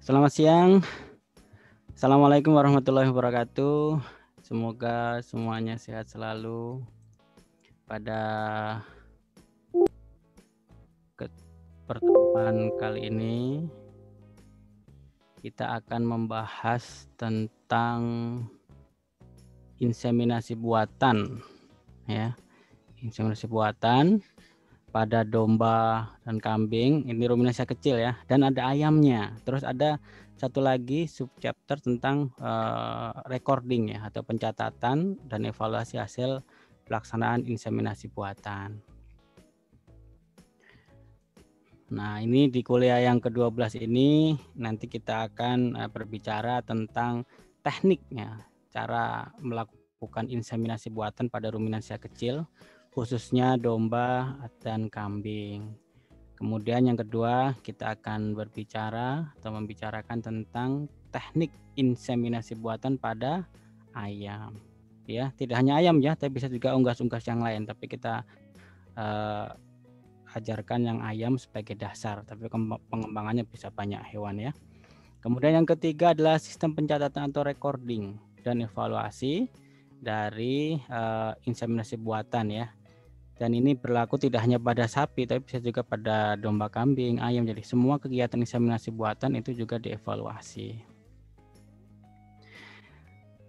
Selamat siang. Assalamualaikum warahmatullahi wabarakatuh. Semoga semuanya sehat selalu. Pada pertemuan kali ini kita akan membahas tentang inseminasi buatan, ya. Inseminasi buatan pada domba dan kambing. Ini ruminansia kecil ya, dan ada ayamnya. Terus ada satu lagi subchapter tentang recording ya, atau pencatatan dan evaluasi hasil pelaksanaan inseminasi buatan. Nah, ini di kuliah yang ke-12 ini nanti kita akan berbicara tentang tekniknya, cara melakukan inseminasi buatan pada ruminansia kecil, khususnya domba dan kambing. Kemudian yang kedua, kita akan berbicara atau membicarakan tentang teknik inseminasi buatan pada ayam. Ya, tidak hanya ayam ya, tapi bisa juga unggas-unggas yang lain. Tapi kita ajarkan yang ayam sebagai dasar, tapi pengembangannya bisa banyak hewan ya. Kemudian yang ketiga adalah sistem pencatatan atau recording dan evaluasi dari inseminasi buatan ya. Dan ini berlaku tidak hanya pada sapi, tapi bisa juga pada domba, kambing, ayam. Jadi semua kegiatan inseminasi buatan itu juga dievaluasi.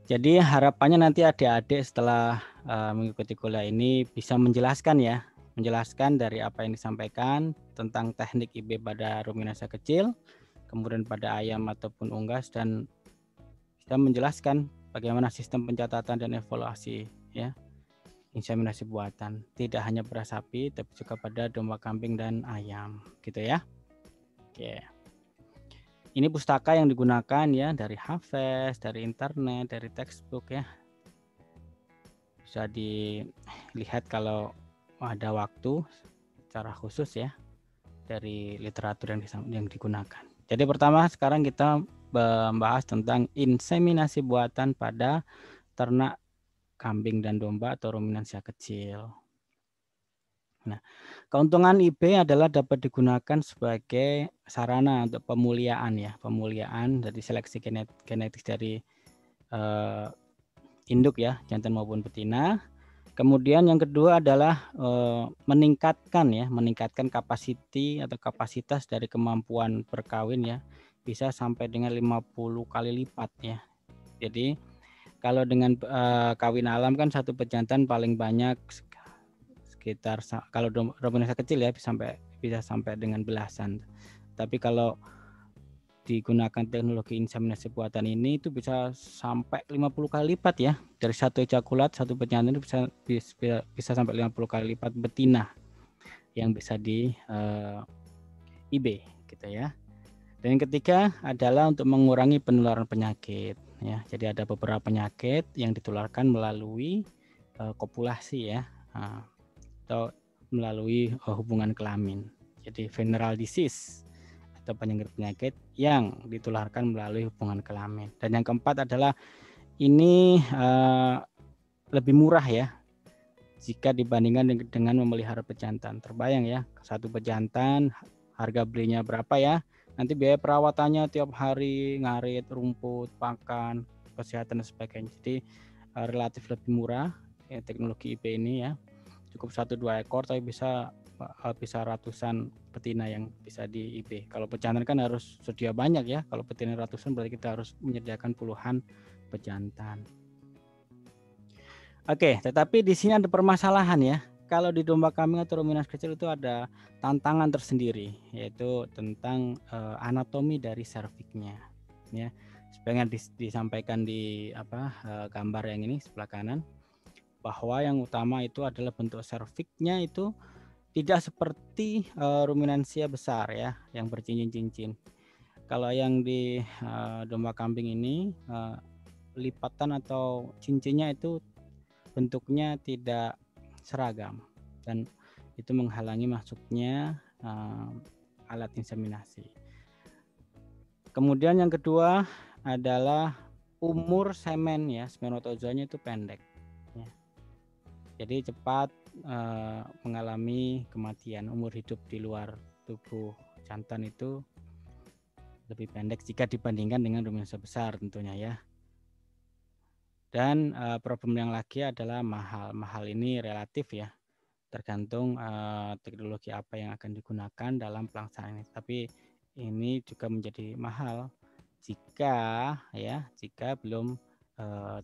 Jadi harapannya nanti adik-adik setelah mengikuti kuliah ini bisa menjelaskan ya, menjelaskan dari apa yang disampaikan tentang teknik IB pada ruminansia kecil, kemudian pada ayam ataupun unggas, dan bisa menjelaskan bagaimana sistem pencatatan dan evaluasi ya. Inseminasi buatan tidak hanya pada sapi tapi juga pada domba, kambing, dan ayam gitu ya. Oke, ini pustaka yang digunakan ya, dari Hafes, dari internet, dari textbook ya. Bisa dilihat kalau ada waktu secara khusus ya, dari literatur yang digunakan. Jadi pertama sekarang kita membahas tentang inseminasi buatan pada ternak kambing dan domba atau ruminansia kecil. Nah, keuntungan IB adalah dapat digunakan sebagai sarana untuk pemuliaan ya, pemuliaan dari seleksi genetik dari induk ya, jantan maupun betina. Kemudian yang kedua adalah meningkatkan kapasitas dari kemampuan berkawin ya, bisa sampai dengan 50 kali lipat ya. Jadi kalau dengan kawin alam kan satu pejantan paling banyak sekitar, kalau ruminansia kecil ya bisa sampai dengan belasan. Tapi kalau digunakan teknologi inseminasi buatan ini itu bisa sampai 50 kali lipat ya. Dari satu ejakulat satu pejantan itu bisa sampai 50 kali lipat betina yang bisa di IB gitu ya. Dan yang ketiga adalah untuk mengurangi penularan penyakit ya. Jadi ada beberapa penyakit yang ditularkan melalui kopulasi ya, atau melalui hubungan kelamin. Jadi venereal disease atau penyakit-penyakit yang ditularkan melalui hubungan kelamin. Dan yang keempat adalah ini lebih murah ya jika dibandingkan dengan memelihara pejantan. Terbayang ya, satu pejantan harga belinya berapa ya? Nanti biaya perawatannya tiap hari, ngarit, rumput, pakan, kesehatan dan sebagainya. Jadi relatif lebih murah ya, teknologi IB ini ya. Cukup 1-2 ekor tapi bisa ratusan betina yang bisa di IB. Kalau pejantan kan harus sedia banyak ya. Kalau betina ratusan berarti kita harus menyediakan puluhan pejantan. Oke, tetapi di sini ada permasalahan ya. Kalau di domba kambing atau ruminansia kecil itu ada tantangan tersendiri, yaitu tentang anatomi dari serviksnya ya. Sebenarnya disampaikan di gambar yang ini sebelah kanan, bahwa yang utama itu adalah bentuk serviksnya itu tidak seperti ruminansia besar ya, yang bercincin-cincin. Kalau yang di domba kambing ini lipatan atau cincinnya itu bentuknya tidak seragam dan itu menghalangi masuknya alat inseminasi. Kemudian yang kedua adalah umur semen ya, spermatozoanya itu pendek ya. Jadi cepat mengalami kematian. Umur hidup di luar tubuh jantan itu lebih pendek jika dibandingkan dengan ruminansia besar tentunya ya. Dan problem yang lagi adalah mahal. Mahal ini relatif ya, tergantung teknologi apa yang akan digunakan dalam pelaksanaan ini. Tapi ini juga menjadi mahal jika belum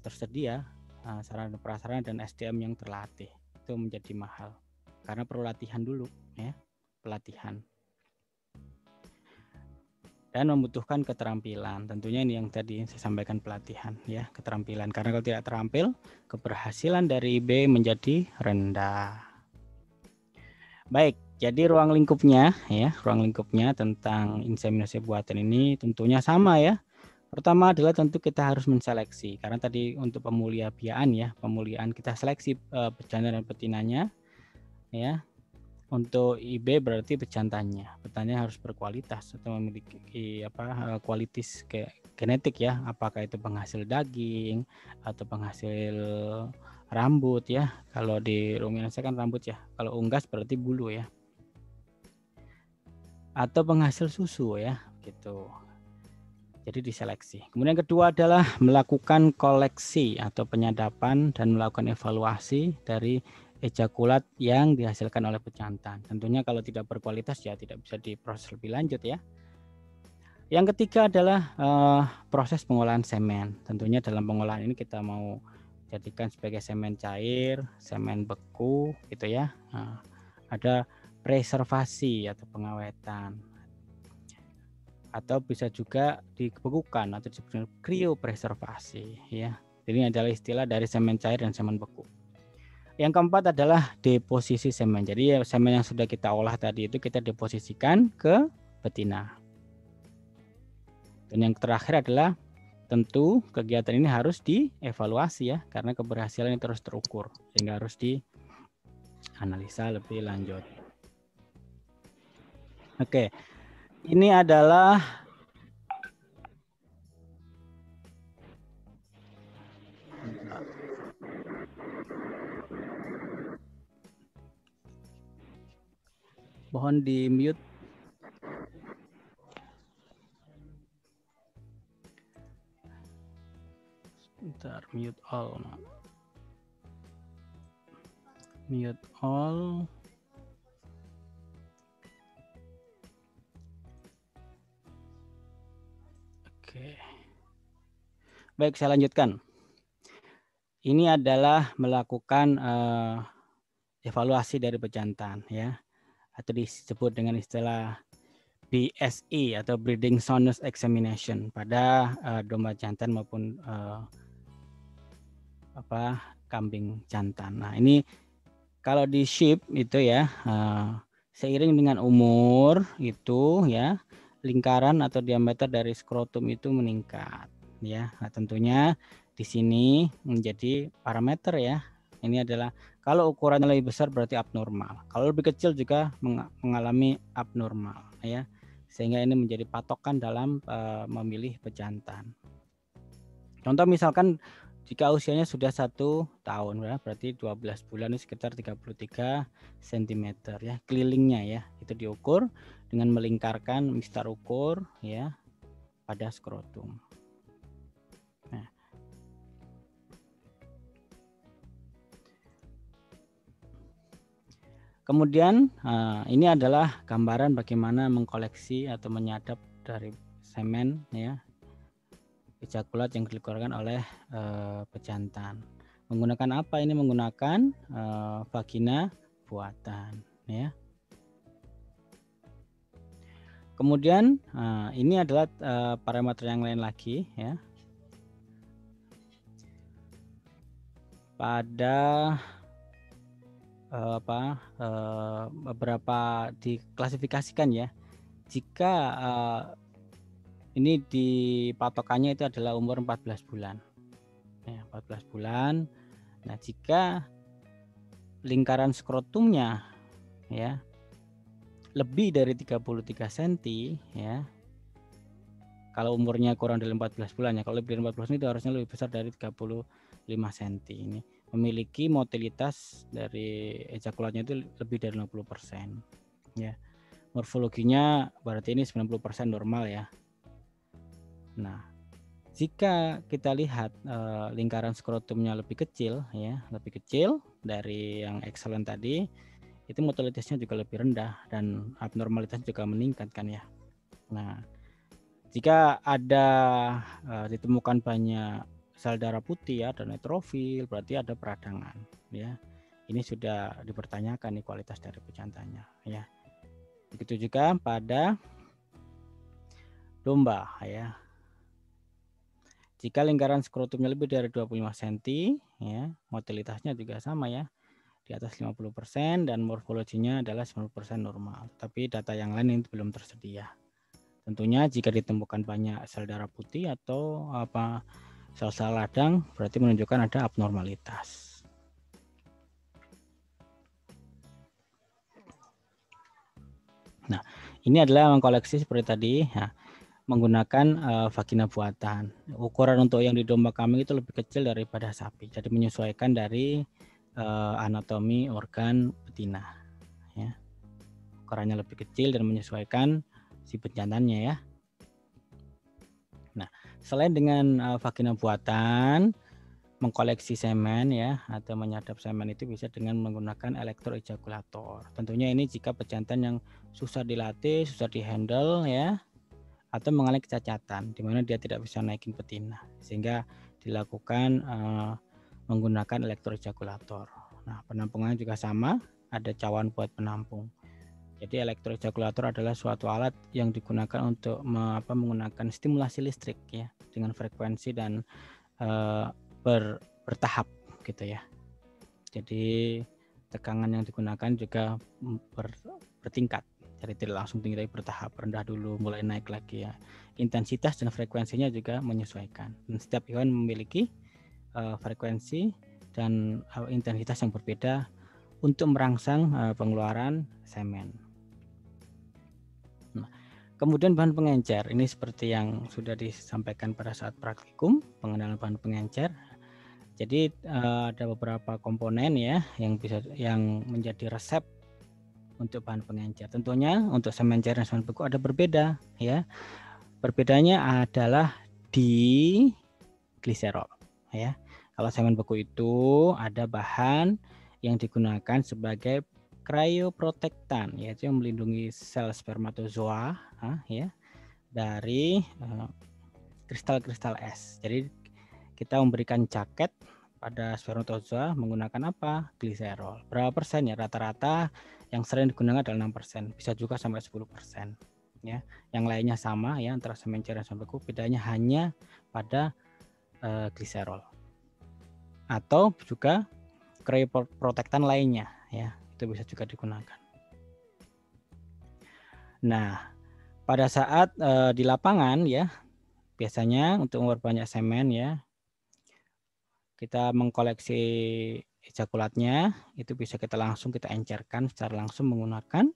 tersedia sarana prasarana dan SDM yang terlatih. Itu menjadi mahal karena perlu latihan dulu ya, pelatihan. Dan membutuhkan keterampilan. Tentunya ini yang tadi saya sampaikan, pelatihan ya, keterampilan. Karena kalau tidak terampil, keberhasilan dari IB menjadi rendah. Baik, jadi ruang lingkupnya tentang inseminasi buatan ini tentunya sama ya. Pertama adalah tentu kita harus menseleksi, karena tadi untuk pemuliaan kita seleksi bejantan dan betinanya ya. Untuk IB berarti bejantannya harus berkualitas atau memiliki kualitas genetik ya, apakah itu penghasil daging atau penghasil rambut ya. Kalau di ruminansia kan rambut ya, kalau unggas berarti bulu ya, atau penghasil susu ya gitu. Jadi diseleksi. Kemudian kedua adalah melakukan koleksi atau penyadapan dan melakukan evaluasi dari ejakulat yang dihasilkan oleh pejantan. Tentunya kalau tidak berkualitas ya tidak bisa diproses lebih lanjut ya. Yang ketiga adalah proses pengolahan semen. Tentunya dalam pengolahan ini kita mau jadikan sebagai semen cair, semen beku gitu ya. Nah, ada preservasi atau pengawetan, atau bisa juga dibekukan atau disebut kriopreservasi ya. Ini adalah istilah dari semen cair dan semen beku. Yang keempat adalah deposisi semen. Jadi ya, semen yang sudah kita olah tadi itu kita deposisikan ke betina. Dan yang terakhir adalah tentu kegiatan ini harus dievaluasi ya, karena keberhasilan terus terukur sehingga harus dianalisa lebih lanjut. Oke, ini adalah mohon di mute. Bentar, mute all. Mute all. Oke. Baik, saya lanjutkan. Ini adalah melakukan evaluasi dari pejantan ya, atau disebut dengan istilah BSE atau Breeding Soundness Examination pada domba jantan maupun kambing jantan. Nah, ini kalau di sheep itu ya, seiring dengan umur itu ya, lingkaran atau diameter dari skrotum itu meningkat ya. Nah, tentunya di sini menjadi parameter ya. Ini adalah kalau ukurannya lebih besar berarti abnormal. Kalau lebih kecil juga mengalami abnormal ya. Sehingga ini menjadi patokan dalam memilih pejantan. Contoh misalkan jika usianya sudah 1 tahun ya, berarti 12 bulan sekitar 33 cm ya, kelilingnya ya. Itu diukur dengan melingkarkan mistar ukur ya pada skrotum. Nah, kemudian ini adalah gambaran bagaimana mengkoleksi atau menyadap dari semen ya, ejakulat yang dikeluarkan oleh pejantan. Menggunakan apa ini? Menggunakan vagina buatan ya. Kemudian ini adalah parameter yang lain lagi ya. Pada beberapa diklasifikasikan ya. Jika ini dipatokannya itu adalah umur 14 bulan. Ya, 14 bulan. Nah, jika lingkaran skrotumnya ya lebih dari 33 cm ya. Kalau umurnya kurang dari 14 bulan ya. Kalau lebih dari 14 itu harusnya lebih besar dari 35 cm. Ini memiliki motilitas dari ejakulatnya itu lebih dari 60% ya. Morfologinya berarti ini 90% normal ya. Nah, jika kita lihat lingkaran skrotumnya lebih kecil dari yang excellent tadi, itu motilitasnya juga lebih rendah dan abnormalitas juga meningkat kan ya. Nah, jika ada ditemukan banyak sel darah putih ya dan neutrofil, berarti ada peradangan ya. Ini sudah dipertanyakan nih kualitas dari pejantannya ya. Begitu juga pada domba ya. Jika lingkaran skrotumnya lebih dari 25 cm ya, motilitasnya juga sama ya, di atas 50% dan morfologinya adalah 90% normal. Tapi data yang lain itu belum tersedia. Tentunya jika ditemukan banyak sel darah putih atau sel-sel radang, berarti menunjukkan ada abnormalitas. Nah, ini adalah mengkoleksi seperti tadi, ya, menggunakan vagina buatan. Ukuran untuk yang di domba kambing itu lebih kecil daripada sapi, jadi menyesuaikan dari anatomi organ betina. Ya. Ukurannya lebih kecil dan menyesuaikan si pejantannya ya. Nah, selain dengan vagina buatan, mengkoleksi semen ya atau menyadap semen itu bisa dengan menggunakan elektroejaculator. Tentunya ini jika pejantan yang susah dilatih, susah dihandle ya, atau mengalami kecacatan di mana dia tidak bisa naikin betina, sehingga dilakukan menggunakan elektroejaculator. Nah, penampungannya juga sama, ada cawan buat penampung. Jadi elektroejaculator adalah suatu alat yang digunakan untuk menggunakan stimulasi listrik ya dengan frekuensi dan bertahap gitu ya. Jadi tegangan yang digunakan juga bertingkat. Jadi tidak langsung tinggi tapi bertahap, rendah dulu mulai naik lagi ya. Intensitas dan frekuensinya juga menyesuaikan. Dan setiap hewan memiliki frekuensi dan intensitas yang berbeda untuk merangsang pengeluaran semen. Nah, kemudian bahan pengencer ini seperti yang sudah disampaikan pada saat praktikum pengenalan bahan pengencer. Jadi ada beberapa komponen ya yang menjadi resep untuk bahan pengencer. Tentunya untuk semen cair dan semen beku ada berbeda ya. Perbedaannya adalah di gliserol ya. Kalau semen beku itu ada bahan yang digunakan sebagai cryoprotectant, yaitu yang melindungi sel spermatozoa ya dari kristal-kristal es. Jadi kita memberikan jaket pada spermatozoa menggunakan apa? Gliserol. Berapa persen ya? Rata-rata yang sering digunakan adalah 6%, bisa juga sampai 10%. Ya, yang lainnya sama ya antara semen cair dan semen beku, bedanya hanya pada gliserol. Atau juga cryoprotectant lainnya ya, itu bisa juga digunakan. Nah, pada saat di lapangan ya, biasanya untuk memperbanyak semen ya, kita mengkoleksi ejakulatnya itu bisa kita encerkan secara langsung menggunakan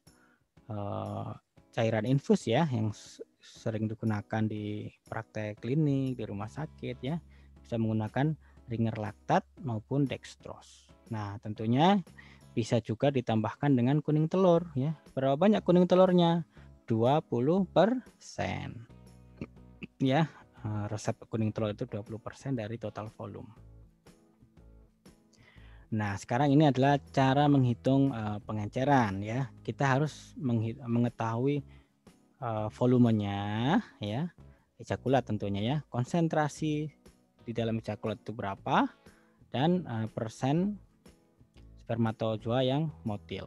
cairan infus ya yang sering digunakan di praktek klinik, di rumah sakit ya, bisa menggunakan ringer laktat maupun dextrose. Nah, tentunya bisa juga ditambahkan dengan kuning telur ya. Berapa banyak kuning telurnya? 20% ya. Resep kuning telur itu 20% dari total volume. Nah, sekarang ini adalah cara menghitung pengenceran ya. Kita harus mengetahui volumenya ya, ejakulat tentunya ya, konsentrasi di dalam ejakulat itu berapa, dan persen spermatozoa yang motil.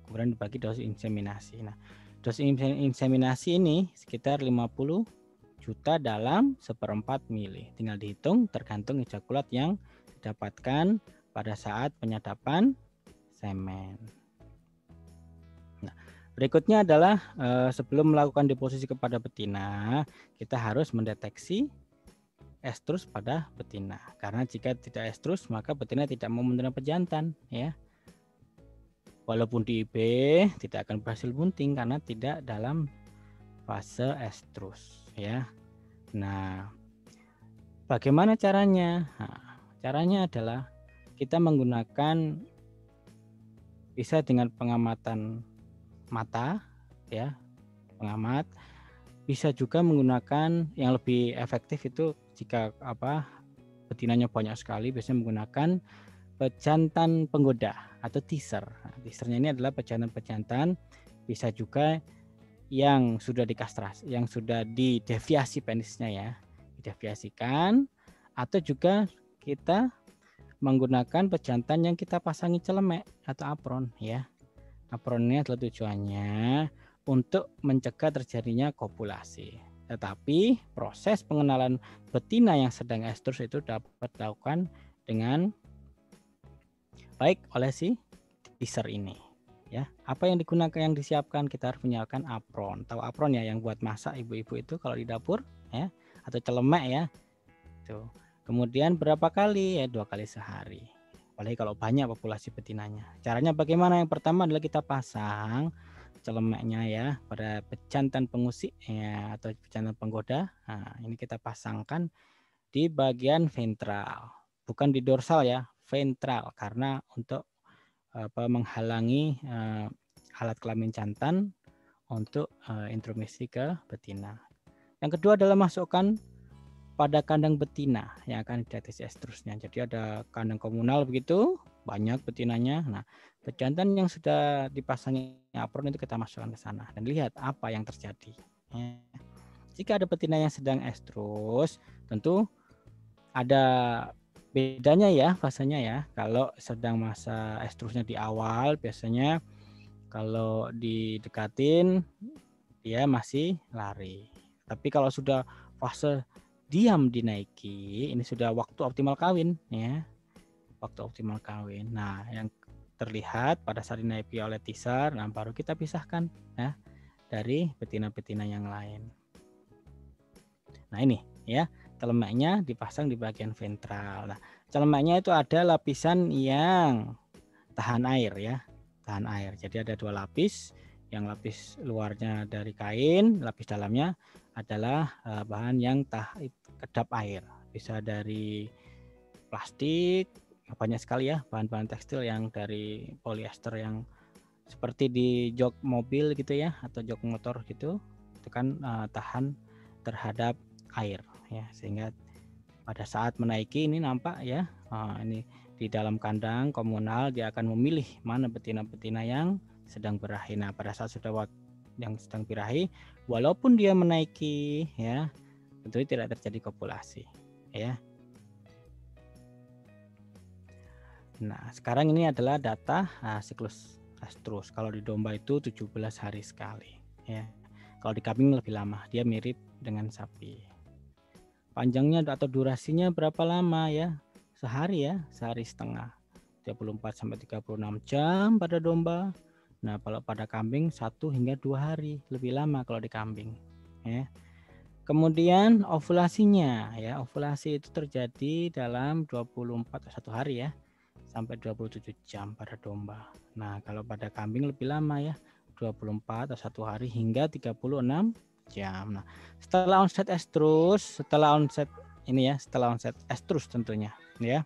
Kemudian dibagi dosis inseminasi. Nah, dosis inseminasi ini sekitar 50 juta dalam 1/4 mili. Tinggal dihitung tergantung ejakulat yang didapatkan pada saat penyadapan semen. Nah, berikutnya adalah sebelum melakukan deposisi kepada betina, kita harus mendeteksi estrus pada betina. Karena jika tidak estrus, maka betina tidak mau menerima pejantan ya. Walaupun di IB tidak akan berhasil bunting karena tidak dalam fase estrus ya. Nah, bagaimana caranya? Nah, caranya adalah kita menggunakan bisa dengan pengamatan mata ya, pengamat bisa juga menggunakan yang lebih efektif itu jika betinanya banyak sekali, biasanya menggunakan pejantan penggoda atau teaser. Nah, teasernya ini adalah pejantan-pejantan, bisa juga yang sudah dikastrasi, yang sudah dideviasi penisnya ya, dideviasikan, atau juga kita menggunakan pejantan yang kita pasangi celemek atau apron ya. Apron ini adalah tujuannya untuk mencegah terjadinya kopulasi. Tetapi proses pengenalan betina yang sedang estrus itu dapat dilakukan dengan baik oleh si teaser ini. Ya, apa yang digunakan, yang disiapkan, kita harus menyiapkan apron. Tahu apron ya, yang buat masak ibu-ibu itu kalau di dapur ya, atau celemek ya. Tuh. Kemudian berapa kali? Ya 2 kali sehari. Apalagi kalau banyak populasi betinanya. Caranya bagaimana? Yang pertama adalah kita pasang celemeknya ya pada pejantan pengusik ya, atau pejantan penggoda. Nah, ini kita pasangkan di bagian ventral, bukan di dorsal ya, ventral, karena untuk menghalangi alat kelamin jantan untuk intromisi ke betina. Yang kedua adalah masukkan pada kandang betina yang akan dideteksi estrusnya. Jadi ada kandang komunal begitu, banyak betinanya. Nah, pejantan yang sudah dipasangi apron itu kita masukkan ke sana dan lihat apa yang terjadi. Ya. Jika ada betina yang sedang estrus, tentu ada bedanya ya fasenya ya. Kalau sedang masa estrusnya di awal, biasanya kalau didekatin dia masih lari. Tapi kalau sudah fase diam dinaiki, ini sudah waktu optimal kawin ya. Waktu optimal kawin. Nah, yang terlihat pada saat dinaiki oleh teaser, nah baru kita pisahkan ya dari betina-betina yang lain. Nah, ini ya, celemeknya dipasang di bagian ventral. Nah, celemeknya itu ada lapisan yang tahan air ya, tahan air. Jadi ada 2 lapis, yang lapis luarnya dari kain, lapis dalamnya adalah bahan yang kedap air. Bisa dari plastik, banyak sekali ya bahan-bahan tekstil, yang dari polyester yang seperti di jok mobil gitu ya, atau jok motor gitu, itu kan tahan terhadap air ya, sehingga pada saat menaiki ini nampak ya, ini di dalam kandang komunal dia akan memilih mana betina-betina yang sedang birahi. Nah, pada saat sudah yang sedang birahi, walaupun dia menaiki ya, tentu tidak terjadi kopulasi ya. Nah, sekarang ini adalah data siklus estrus. Kalau di domba itu 17 hari sekali ya. Kalau di kambing lebih lama, dia mirip dengan sapi. Panjangnya atau durasinya berapa lama ya? Sehari ya, sehari setengah. 34 sampai 36 jam pada domba. Nah, kalau pada kambing 1 hingga 2 hari, lebih lama kalau di kambing ya. Kemudian ovulasinya ya, ovulasi itu terjadi dalam 24 atau 1 hari ya, sampai 27 jam pada domba. Nah, kalau pada kambing lebih lama ya, 24 atau 1 hari hingga 36 jam. Nah, setelah onset estrus, setelah onset estrus tentunya ya.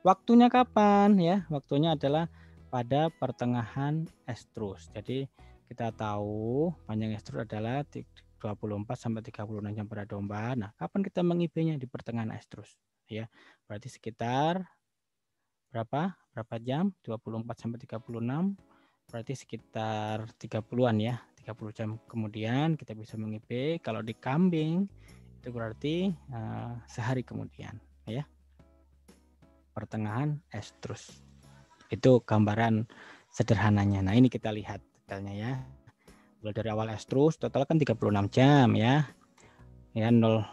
Waktunya kapan ya? Waktunya adalah pada pertengahan estrus. Jadi kita tahu panjang estrus adalah 24 sampai 36 jam pada domba. Nah, kapan kita meng-IB-nya? Di pertengahan estrus ya. Berarti sekitar berapa jam? 24 sampai 36, berarti sekitar 30-an ya, 30 jam kemudian kita bisa meng-IB. Kalau di kambing itu berarti sehari kemudian ya, pertengahan estrus. Itu gambaran sederhananya. Nah, ini kita lihat detailnya ya. Mulai dari awal estrus total kan 36 jam ya. Ya, 0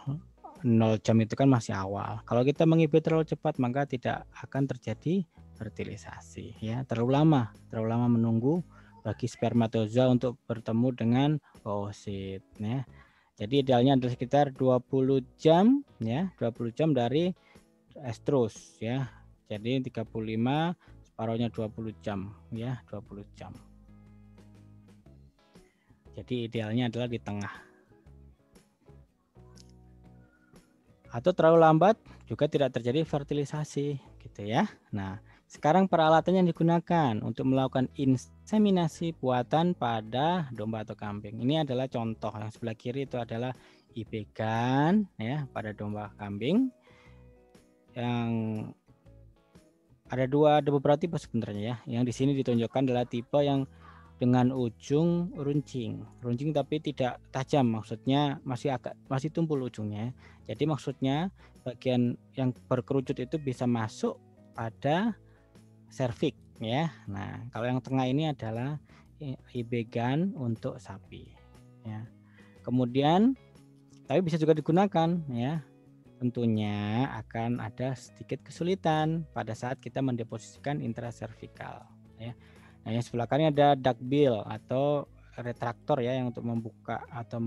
jam itu kan masih awal. Kalau kita meng-IB terlalu cepat, maka tidak akan terjadi fertilisasi ya. Terlalu lama menunggu bagi spermatozoa untuk bertemu dengan oosit ya. Jadi idealnya adalah sekitar 20 jam ya, 20 jam dari estrus ya. Jadi 35 separuhnya 20 jam ya, 20 jam. Jadi idealnya adalah di tengah. Atau terlalu lambat juga tidak terjadi fertilisasi gitu ya. Nah, Sekarang peralatan yang digunakan untuk melakukan inseminasi buatan pada domba atau kambing. Ini adalah contoh. Yang sebelah kiri itu adalah ibegan ya pada domba kambing. Yang ada beberapa tipe sebenarnya ya. Yang di sini ditunjukkan adalah tipe yang dengan ujung runcing tapi tidak tajam, maksudnya masih tumpul ujungnya. Jadi maksudnya bagian yang berkerucut itu bisa masuk pada serviks ya. Nah, kalau yang tengah ini adalah ibegan untuk sapi ya. Kemudian tapi bisa juga digunakan ya. Tentunya akan ada sedikit kesulitan pada saat kita mendeposisikan intraservikal ya. Nah, yang sebelah kanan ada duckbill atau retraktor ya yang untuk membuka atau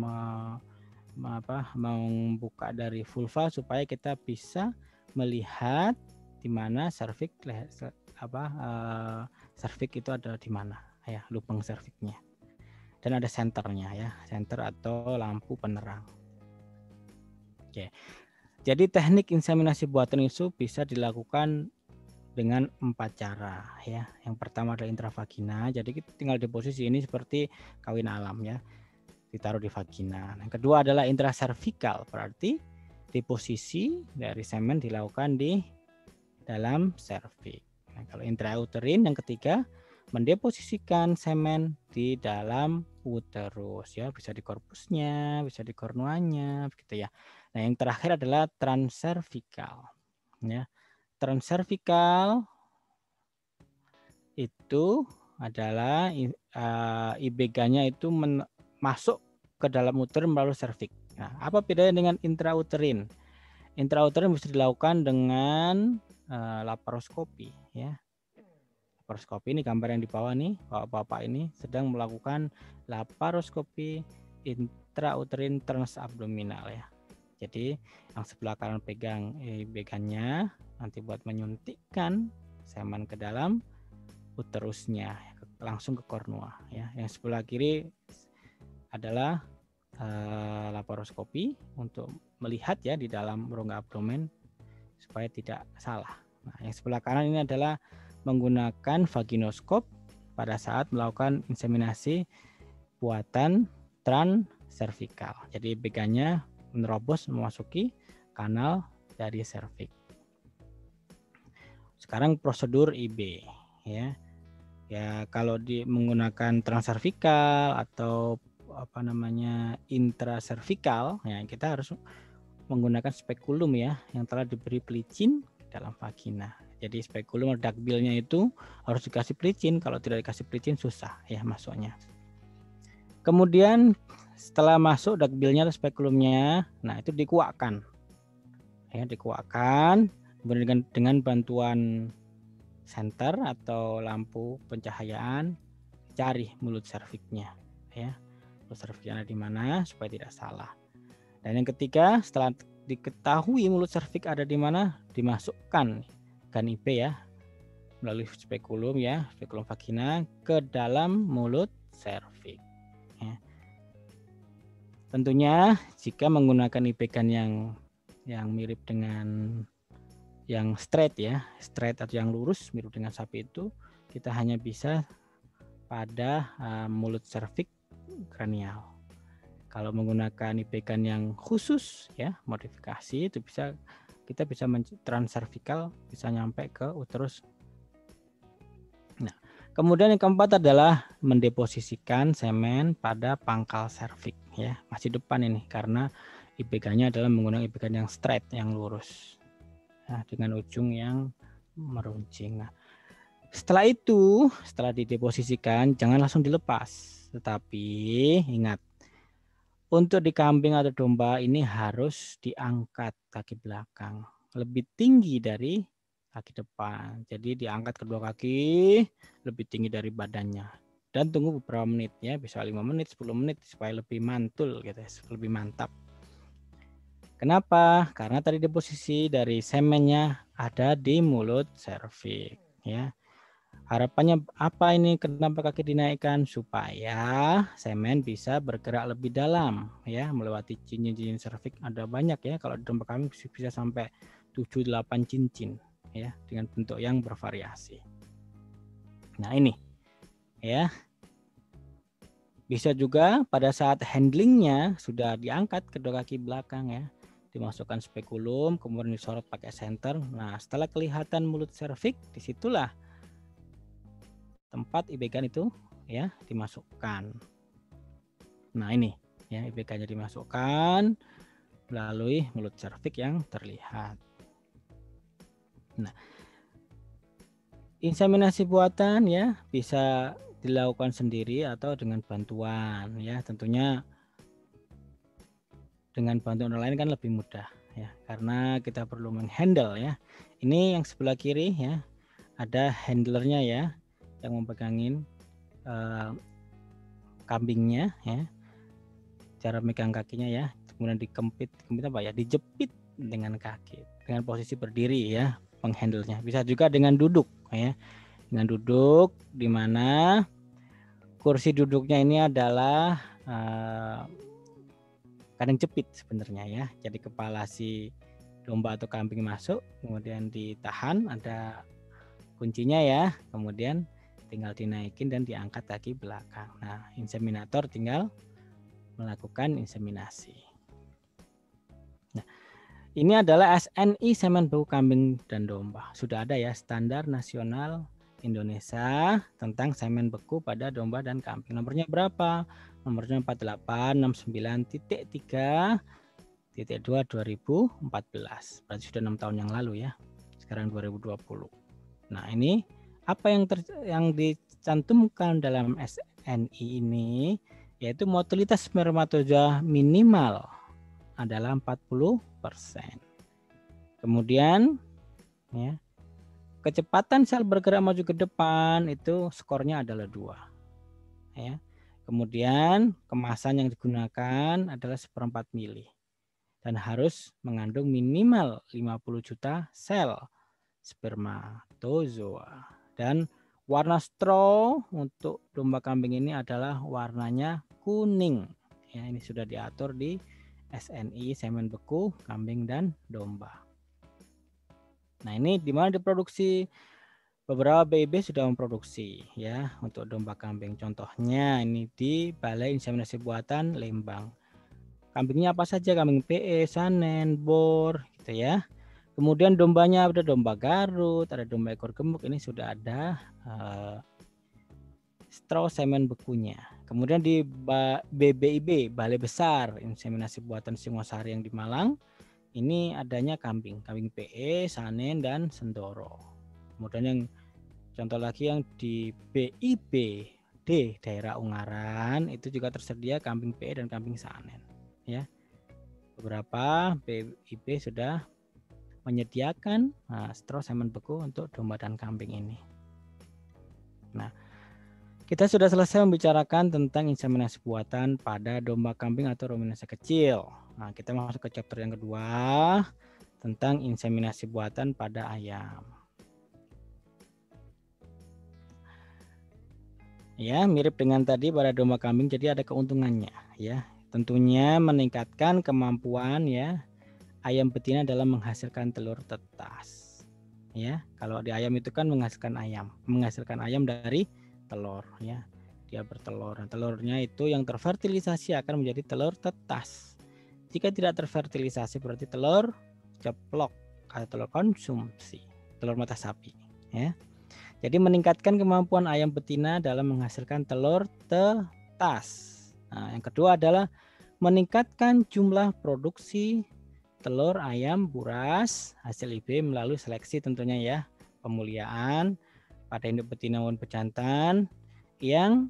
membuka dari vulva supaya kita bisa melihat di mana serviks serviks itu ada di mana ya, lubang serviknya. Dan ada senternya ya, senter atau lampu penerang. Oke. Jadi teknik inseminasi buatan itu bisa dilakukan dengan 4 cara ya. Yang pertama adalah intravagina. Jadi kita tinggal di posisi ini seperti kawin alam ya. Ditaruh di vagina. Yang kedua adalah intraservikal, berarti deposisi dari semen dilakukan di dalam serviks. Nah, kalau intrauterin yang ketiga mendeposisikan semen di dalam uterus ya, bisa di korpusnya, bisa di kornuanya begitu ya. Nah, yang terakhir adalah transservikal ya. Transservikal itu adalah ibeganya itu masuk ke dalam uterus melalui serviks. Nah, apa bedanya dengan intrauterin? Intrauterin bisa dilakukan dengan laparoskopi ya. Laparoskopi ini gambar yang di bawah nih, bapak-bapak ini sedang melakukan laparoskopi intrauterin transabdominal ya. Jadi yang sebelah kanan pegang ibegannya nanti buat menyuntikkan semen ke dalam uterusnya langsung ke kornua ya. Yang sebelah kiri adalah laparoskopi untuk melihat ya di dalam rongga abdomen supaya tidak salah. Nah, yang sebelah kanan ini adalah menggunakan vaginoskop pada saat melakukan inseminasi buatan transservikal. Jadi ibegannya menerobos memasuki kanal dari serviks. Sekarang prosedur IB ya. Ya kalau menggunakan transservikal atau intraservikal ya, kita harus menggunakan spekulum ya yang telah diberi pelicin dalam vagina. Jadi spekulum atau duckbill-nya itu harus dikasih pelicin, kalau tidak dikasih pelicin susah ya masuknya. Kemudian setelah masuk duckbill-nya atau spekulumnya, nah itu dikuakkan. Ya, dikuakkan kemudian dengan bantuan senter atau lampu pencahayaan cari mulut serviksnya ya. Mulut serviksnya ada di mana supaya tidak salah. Dan yang ketiga, setelah diketahui mulut serviks ada di mana, dimasukkan GAN-IB ya melalui spekulum ya, spekulum vagina ke dalam mulut serviks. Ya. Tentunya jika menggunakan ibegan yang mirip dengan yang straight ya, straight atau yang lurus mirip dengan sapi itu, kita hanya bisa pada mulut serviks kranial. Kalau menggunakan ibegan yang khusus ya, modifikasi itu kita bisa transservikal bisa nyampe ke uterus. Nah, kemudian yang keempat adalah mendeposisikan semen pada pangkal serviks ya, masih depan ini karena ibegannya adalah menggunakan ibegan yang straight, yang lurus. Nah, dengan ujung yang meruncing. Nah, setelah dideposisikan jangan langsung dilepas, tetapi ingat untuk di kambing atau domba ini harus diangkat kaki belakang lebih tinggi dari kaki depan. Jadi diangkat kedua kaki lebih tinggi dari badannya dan tunggu beberapa menit ya, bisa 5 menit, 10 menit supaya lebih mantul gitu ya, lebih mantap. Kenapa? Karena tadi deposisi dari semennya ada di mulut serviks ya. Harapannya apa ini, kenapa kaki dinaikkan? Supaya semen bisa bergerak lebih dalam ya, melewati cincin-cincin serviks ada banyak ya, kalau di domba kambing bisa sampai 7-8 cincin ya, dengan bentuk yang bervariasi. Nah, ini ya. Bisa juga pada saat handlingnya sudah diangkat kedua kaki belakang ya, dimasukkan spekulum, kemudian disorot pakai senter. Nah, setelah kelihatan mulut serviks, disitulah tempat IBK itu ya dimasukkan. Nah, ini ya, IBK-nya dimasukkan melalui mulut serviks yang terlihat. Nah, inseminasi buatan ya bisa dilakukan sendiri atau dengan bantuan ya. Tentunya dengan bantuan orang lain kan lebih mudah ya, karena kita perlu menghandle ya. Ini yang sebelah kiri ya, ada handlernya ya, yang memegangin kambingnya ya, cara megang kakinya ya, kemudian dikempit apa ya, dijepit dengan kaki dengan posisi berdiri ya, menghandlenya. Bisa juga dengan duduk ya, dengan duduk di mana kursi duduknya ini adalah kadang jepit sebenarnya ya. Jadi kepala si domba atau kambing masuk, kemudian ditahan, ada kuncinya ya, kemudian tinggal dinaikin dan diangkat kaki belakang. Nah, inseminator tinggal melakukan inseminasi. Nah, ini adalah SNI semen beku kambing dan domba. Sudah ada ya standar nasional Indonesia tentang semen beku pada domba dan kambing. Nomornya berapa? Nomornya 4869.3.2 2014. Berarti sudah 6 tahun yang lalu ya. Sekarang 2020. Nah, ini apa yang dicantumkan dalam SNI ini, yaitu motilitas spermatozoa minimal adalah 40%. Kemudian ya, kecepatan sel bergerak maju ke depan itu skornya adalah 2. Ya. Kemudian kemasan yang digunakan adalah 1/4 mili dan harus mengandung minimal 50 juta sel spermatozoa. Dan warna straw untuk domba kambing ini adalah warnanya kuning. Ya, ini sudah diatur di SNI semen beku kambing dan domba. Nah, ini di mana diproduksi? Beberapa BIB sudah memproduksi ya untuk domba kambing. Contohnya ini di Balai Inseminasi Buatan Lembang. Kambingnya apa saja? Kambing PE, Sanen, Bor gitu ya. Kemudian dombanya ada domba Garut, ada domba ekor gemuk, ini sudah ada straw semen bekunya. Kemudian di BBIB, Balai Besar Inseminasi Buatan Singosari yang di Malang, ini adanya kambing PE, Sanen, dan Sendoro. Kemudian yang contoh lagi yang di BIB D daerah Ungaran itu juga tersedia kambing PE dan kambing Sanen ya. Beberapa BIB sudah menyediakan straw semen beku untuk domba dan kambing ini. Nah, kita sudah selesai membicarakan tentang inseminasi buatan pada domba kambing atau ruminasi kecil. Nah, kita masuk ke chapter yang kedua tentang inseminasi buatan pada ayam. Ya, mirip dengan tadi pada domba kambing, jadi ada keuntungannya ya. Tentunya meningkatkan kemampuan ya ayam betina dalam menghasilkan telur tetas. Ya, kalau di ayam itu kan menghasilkan ayam dari telur ya. Dia bertelur. Nah, telurnya itu yang terfertilisasi akan menjadi telur tetas. Jika tidak terfertilisasi berarti telur ceplok atau telur konsumsi, telur mata sapi ya. Jadi meningkatkan kemampuan ayam betina dalam menghasilkan telur tetas. Nah, yang kedua adalah meningkatkan jumlah produksi telur ayam buras hasil IB melalui seleksi tentunya ya, pemuliaan pada induk betina maupun pejantan yang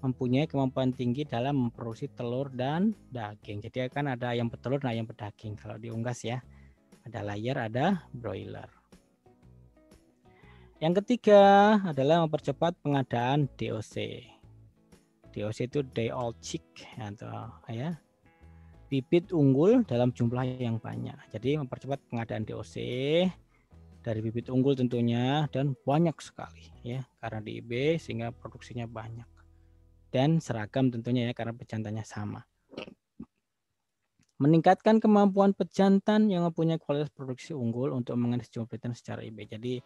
mempunyai kemampuan tinggi dalam memproduksi telur dan daging. Jadi akan ada ayam petelur dan ayam pedaging kalau diunggas ya. Ada layer, ada broiler. Yang ketiga adalah mempercepat pengadaan DOC. DOC itu day old chick atau ya bibit unggul dalam jumlah yang banyak. Jadi mempercepat pengadaan DOC dari bibit unggul tentunya dan banyak sekali ya karena di IB sehingga produksinya banyak dan seragam tentunya ya karena pejantannya sama. meningkatkan kemampuan pejantan yang mempunyai kualitas produksi unggul untuk mengenes jumlah betina secara IB. Jadi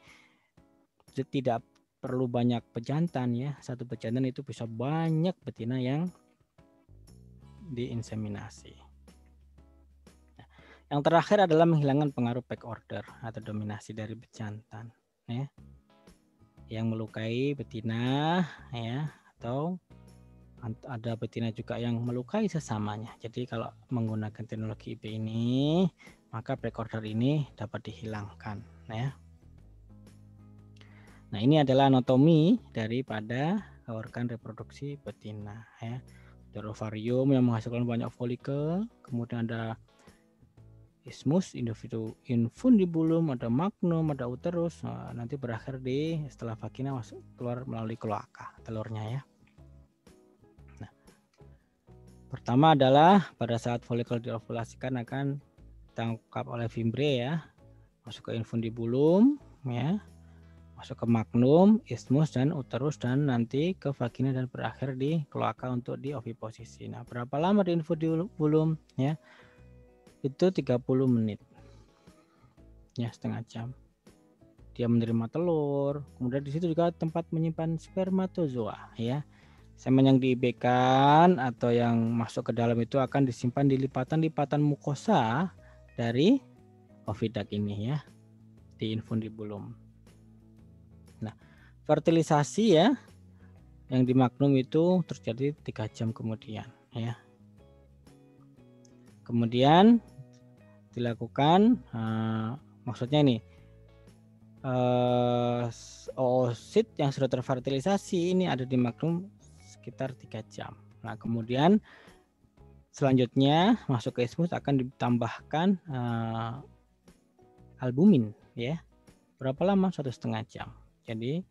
tidak perlu banyak pejantan ya. Satu pejantan itu bisa banyak betina yang diinseminasi. Nah, yang terakhir adalah menghilangkan pengaruh back order atau dominasi dari pejantan ya. Yang melukai betina ya, atau ada betina juga yang melukai sesamanya. Jadi kalau menggunakan teknologi IB ini, maka back order ini dapat dihilangkan ya. Nah, ini adalah anatomi daripada organ reproduksi betina ya. Ada ovarium yang menghasilkan banyak folikel, kemudian ada isthmus, infundibulum, ada magnum, ada uterus. Nah, nanti berakhir di setelah vagina masuk keluar melalui kloaka telurnya ya. Nah, pertama adalah pada saat folikel diovulasikan akan ditangkap oleh fimbre ya, masuk ke infundibulum ya, masuk ke magnum, isthmus dan uterus, dan nanti ke vagina dan berakhir di kloaka untuk di oviposisi. Nah, berapa lama di infundibulum ya? Itu 30 menit. Ya, setengah jam. Dia menerima telur. Kemudian di situ juga tempat menyimpan spermatozoa ya. Semen yang diibekan atau yang masuk ke dalam itu akan disimpan di lipatan-lipatan mukosa dari oviduct ini ya, di infundibulum. Nah, fertilisasi ya yang di magnum itu terjadi 3 jam kemudian ya. Kemudian dilakukan maksudnya ini oosit yang sudah terfertilisasi ini ada di magnum sekitar 3 jam. Nah, kemudian selanjutnya masuk ke isthmus akan ditambahkan albumin ya. Berapa lama? 1,5 jam. Jadi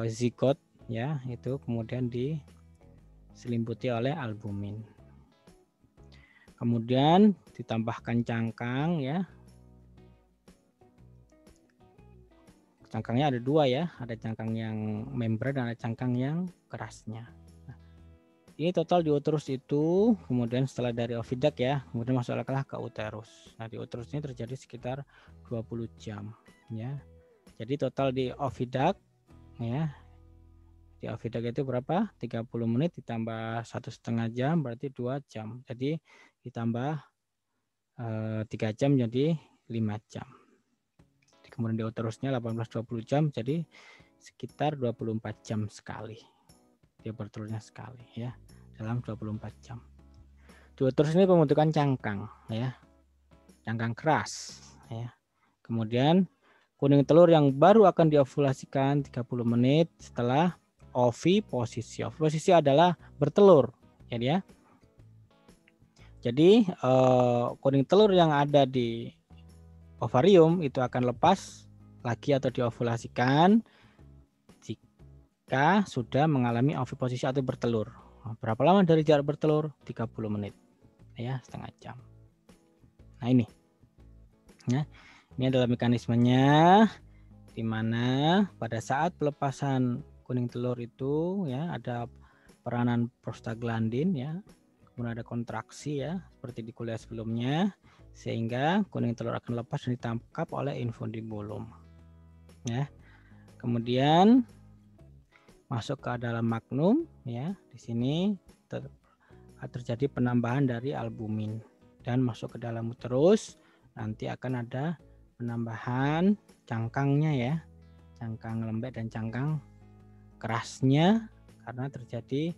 zigot ya itu kemudian diselimputi oleh albumin. Kemudian ditambahkan cangkang ya. Cangkangnya ada 2 ya, ada cangkang yang membran dan ada cangkang yang kerasnya. Nah, ini total di uterus itu, kemudian setelah dari oviduct ya, kemudian masuklah ke uterus. Nah, di uterus ini terjadi sekitar 20 jam ya. Jadi total di oviduct ya, di oviduct itu berapa? 30 menit ditambah 1,5 jam berarti 2 jam. Jadi ditambah 3 jam jadi 5 jam. Kemudian di uterusnya 18-20 jam, jadi sekitar 24 jam sekali. Dia bertelurnya sekali ya, dalam 24 jam. Di uterus ini pembentukan cangkang ya, cangkang keras ya. Kemudian kuning telur yang baru akan diovulasikan 30 menit setelah oviposisi. Oviposisi adalah bertelur ya. Jadi kuning telur yang ada di ovarium itu akan lepas lagi atau diovulasikan jika sudah mengalami oviposisi atau bertelur. Berapa lama dari jarak bertelur? 30 menit ya, setengah jam. Nah, ini ya, ini adalah mekanismenya, di mana pada saat pelepasan kuning telur itu ya ada peranan prostaglandin ya, kemudian ada kontraksi ya seperti di kuliah sebelumnya, sehingga kuning telur akan lepas dan ditangkap oleh infundibulum ya. Kemudian masuk ke dalam magnum ya, di sini terjadi penambahan dari albumin dan masuk ke dalam uterus. Nanti akan ada penambahan cangkangnya ya, cangkang lembek dan cangkang kerasnya karena terjadi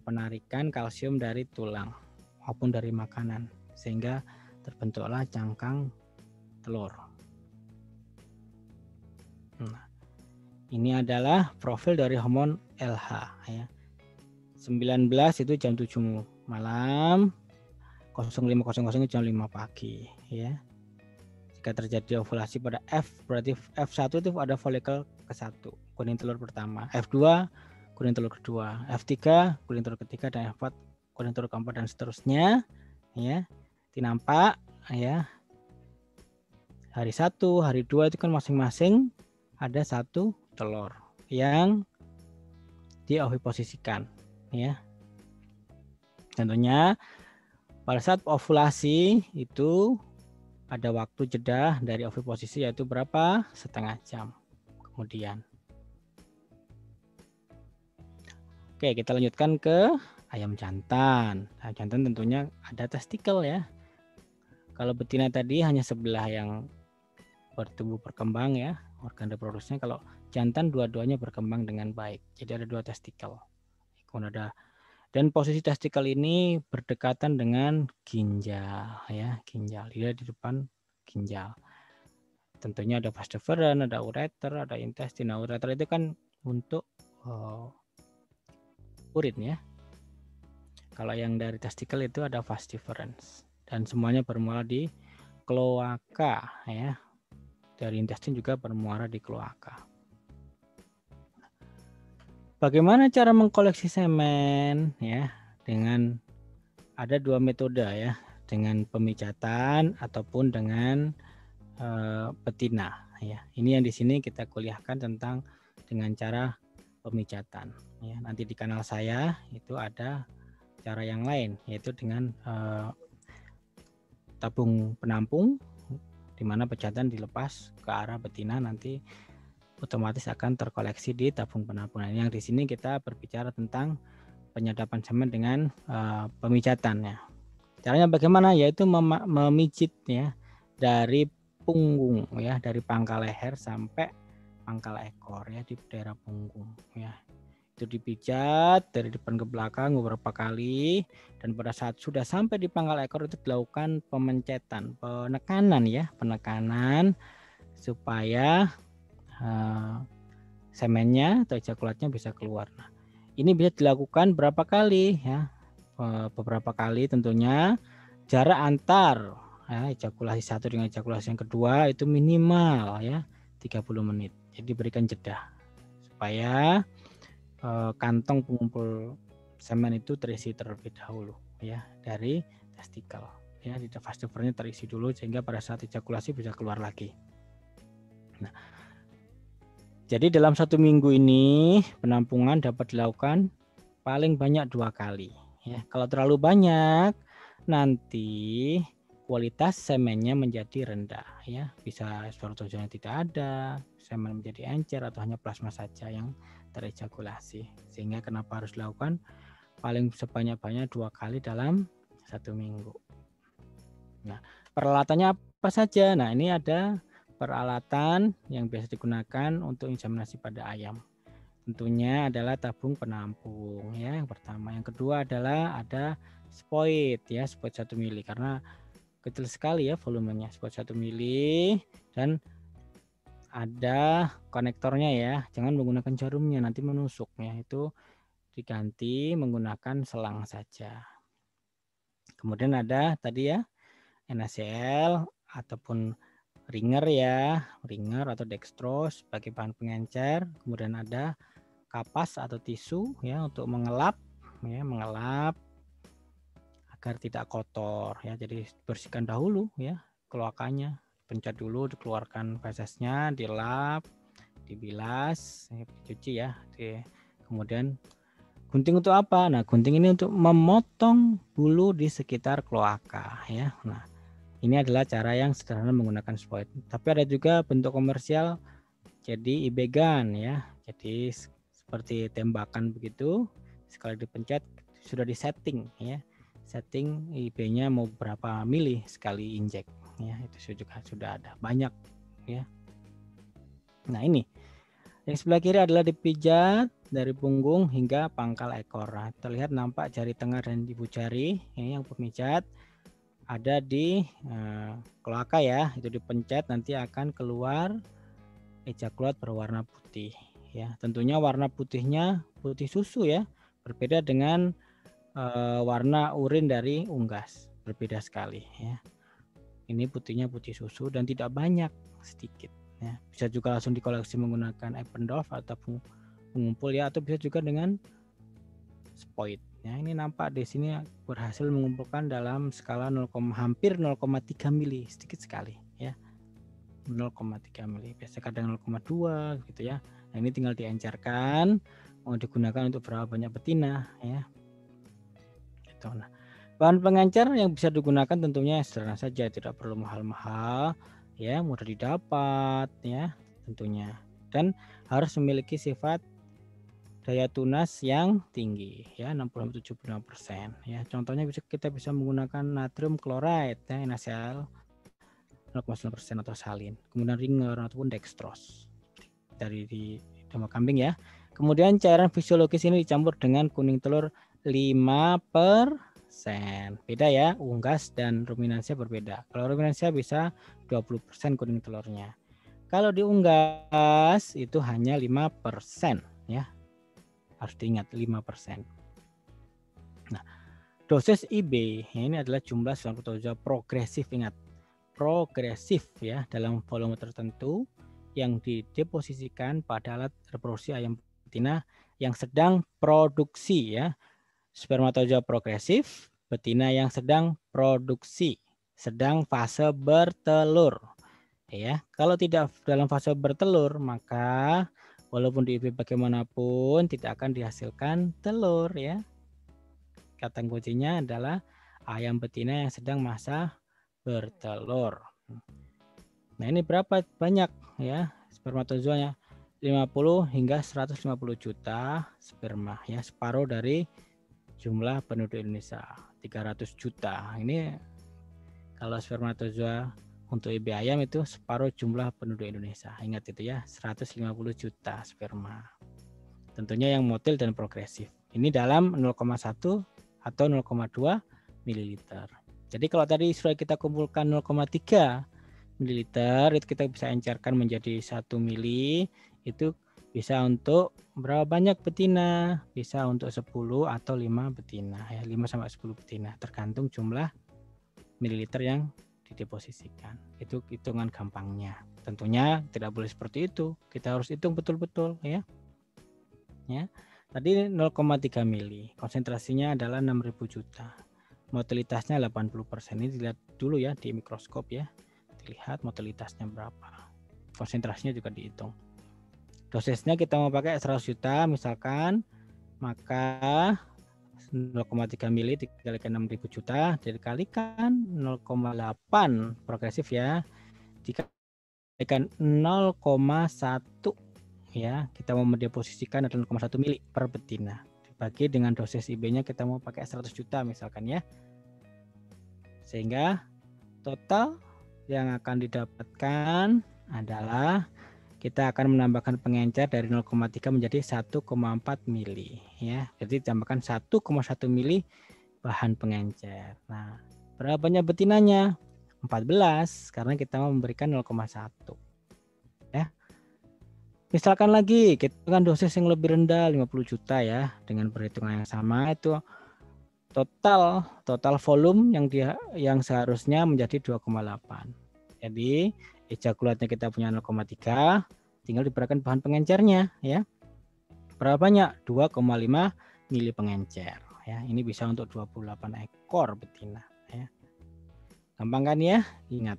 penarikan kalsium dari tulang maupun dari makanan sehingga terbentuklah cangkang telur. Nah, ini adalah profil dari hormon LH ya. 19 itu jam 7 malam, 05.00 jam 5 pagi ya. Jika terjadi ovulasi pada F, berarti F1 itu ada folikel ke-1, kuning telur pertama, F2 kuning telur kedua, F3 kuning telur ketiga, dan F4 kuning telur keempat dan seterusnya ya. Nampak ya. Hari 1, hari 2 itu kan masing-masing ada 1 telur yang dioviposisikan ya. Tentunya Pada saat ovulasi itu ada waktu jeda dari oviposisi yaitu berapa? Setengah jam kemudian. Oke, kita lanjutkan ke ayam jantan. Ayam jantan tentunya ada testikel ya. Kalau betina tadi hanya sebelah yang bertumbuh berkembang ya, organ reproduksinya. Kalau jantan dua-duanya berkembang dengan baik. Jadi ada 2 testikel. Kemudian ada, dan posisi testikel ini berdekatan dengan ginjal ya, ginjal. Dia di depan ginjal. Tentunya ada vas deferens, ada ureter, ada intestin. Nah, ureter itu kan untuk urin ya. Kalau yang dari testikel itu ada vas deferens. Dan semuanya bermuara di kloaka ya. Dari intestin juga bermuara di kloaka. Bagaimana cara mengkoleksi semen ya? Dengan ada 2 metode ya, dengan pemijatan ataupun dengan betina ya. Ini yang di sini kita kuliahkan tentang dengan cara pemijatan ya. Nanti di kanal saya itu ada cara yang lain, yaitu dengan tabung penampung, di mana pejatan dilepas ke arah betina, nanti otomatis akan terkoleksi di tabung penampungan. Yang di sini kita berbicara tentang penyadapan semen dengan pemijatannya. Caranya bagaimana? Yaitu memijit ya, dari punggung ya, dari pangkal leher sampai pangkal ekor ya, di daerah punggung ya. Itu dipijat dari depan ke belakang beberapa kali, dan pada saat sudah sampai di pangkal ekor itu dilakukan pemencetan, penekanan ya, penekanan supaya semennya atau ejakulatnya bisa keluar. Nah, ini bisa dilakukan berapa kali ya? Beberapa kali tentunya. Jarak antar ya, ejakulasi satu dengan ejakulasi yang kedua itu minimal ya 30 menit. Jadi berikan jeda supaya kantong pengumpul semen itu terisi terlebih dahulu ya dari testikel ya, di vas deferensnya terisi dulu sehingga pada saat ejakulasi bisa keluar lagi. Nah, jadi dalam 1 minggu ini penampungan dapat dilakukan paling banyak 2 kali ya. Kalau terlalu banyak nanti kualitas semennya menjadi rendah ya, bisa spermatozoa tidak ada, semen menjadi encer atau hanya plasma saja yang terejakulasi. Sehingga kenapa harus dilakukan paling sebanyak-banyak 2 kali dalam 1 minggu. Nah, peralatannya apa saja? Nah, ini ada peralatan yang biasa digunakan untuk inseminasi pada ayam. Tentunya adalah tabung penampung ya, yang pertama. Yang kedua adalah ada spoit ya, spoit 1 mili, karena kecil sekali ya volumenya, spoit 1 mili, dan ada konektornya ya, jangan menggunakan jarumnya nanti menusuk ya, itu diganti menggunakan selang saja. Kemudian ada tadi ya NaCl ataupun ringer ya, ringer atau dextrose sebagai bahan pengencer. Kemudian ada kapas atau tisu ya untuk mengelap ya, mengelap agar tidak kotor ya. Jadi bersihkan dahulu ya kloakanya, pencet dulu, dikeluarkan fesesnya, dilap, dibilas, dicuci ya. Kemudian gunting untuk apa? Nah, gunting ini untuk memotong bulu di sekitar kloaka ya. Nah, ini adalah cara yang sederhana menggunakan spoit. Tapi ada juga bentuk komersial jadi ibegan ya. Jadi seperti tembakan begitu, sekali dipencet sudah disetting ya. Setting IB-nya mau berapa mili sekali injek ya, itu juga sudah ada banyak ya. Nah, ini yang sebelah kiri adalah dipijat dari punggung hingga pangkal ekor. Nah, terlihat nampak jari tengah dan ibu jari ya, yang pemijat ada di kloaka ya, itu dipencet nanti akan keluar ejakulat berwarna putih ya. Tentunya warna putihnya putih susu ya, berbeda dengan warna urin dari unggas, berbeda sekali ya. Ini putihnya putih susu dan tidak banyak, sedikit ya. Bisa juga langsung dikoleksi menggunakan Eppendorf atau pengumpul ya, atau bisa juga dengan spoit ya. Ini nampak di sini berhasil mengumpulkan dalam skala hampir 0,3 mili, sedikit sekali ya. 0,3 mili, biasa kadang 0,2 gitu ya. Nah, ini tinggal diencerkan mau digunakan untuk berapa banyak betina ya. Gitu. Nah, Bahan pengencer yang bisa digunakan tentunya sederhana saja, tidak perlu mahal-mahal, ya, mudah didapat, ya, tentunya. Dan harus memiliki sifat daya tunas yang tinggi, ya, 60-75%, ya. Contohnya kita bisa menggunakan natrium chloride, ya, NaCl 0,9% atau salin, kemudian ringer ataupun dextrose dari di domba kambing, ya. Kemudian cairan fisiologis ini dicampur dengan kuning telur 5%. Beda ya, unggas dan ruminansia berbeda. Kalau ruminansia bisa 20% kuning telurnya. Kalau diunggas itu hanya 5%, ya. Harus diingat 5%. Nah, dosis IB ini adalah jumlah spermatozoa progresif, ingat. Progresif, ya, dalam volume tertentu yang dideposisikan pada alat reproduksi ayam betina yang sedang produksi, ya. Spermatozoa progresif, betina yang sedang produksi, sedang fase bertelur. Ya, kalau tidak dalam fase bertelur, maka walaupun di IB bagaimanapun tidak akan dihasilkan telur, ya. Kata kuncinya adalah ayam betina yang sedang masa bertelur. Nah, ini berapa banyak, ya, spermatozoanya? 50 hingga 150 juta sperma, ya, separuh dari jumlah penduduk Indonesia 300 juta. Ini kalau spermatozoa untuk IB ayam itu separuh jumlah penduduk Indonesia. Ingat itu ya, 150 juta sperma. Tentunya yang motil dan progresif. Ini dalam 0,1 atau 0,2 mililiter. Jadi kalau tadi sudah kita kumpulkan 0,3 mililiter, itu kita bisa encerkan menjadi 1 mili, itu bisa untuk berapa banyak betina? Bisa untuk 10 atau 5 betina, ya, 5 sampai 10 betina, tergantung jumlah mililiter yang dideposisikan. Itu hitungan gampangnya. Tentunya tidak boleh seperti itu. Kita harus hitung betul-betul, ya. Ya. Tadi 0,3 mili, konsentrasinya adalah 6.000 juta. Motilitasnya 80%. Ini dilihat dulu ya di mikroskop, ya. Dilihat motilitasnya berapa. Konsentrasinya juga dihitung. Dosisnya kita mau pakai 100 juta misalkan, maka 0,3 mili dikalikan 6.000 juta dikalikan 0,8 progresif, ya, dikalikan 0,1, ya, kita mau mendeposisikan adalah 0,1 mili per betina, dibagi dengan dosis IB-nya kita mau pakai 100 juta misalkan, ya, sehingga total yang akan didapatkan adalah kita akan menambahkan pengencer dari 0,3 menjadi 1,4 mili, ya. Jadi ditambahkan 1,1 mili bahan pengencer. Nah, berapa banyak betinanya? 14 karena kita mau memberikan 0,1. Ya. Misalkan lagi kita kan dosis yang lebih rendah 50 juta, ya, dengan perhitungan yang sama itu total volume yang seharusnya menjadi 2,8. Jadi ejakulatnya kita punya 0,3, tinggal diberikan bahan pengencernya, ya. Berapa banyak? 2,5 mili pengencer, ya. Ini bisa untuk 28 ekor betina, ya. Gampang kan, ya? Ingat.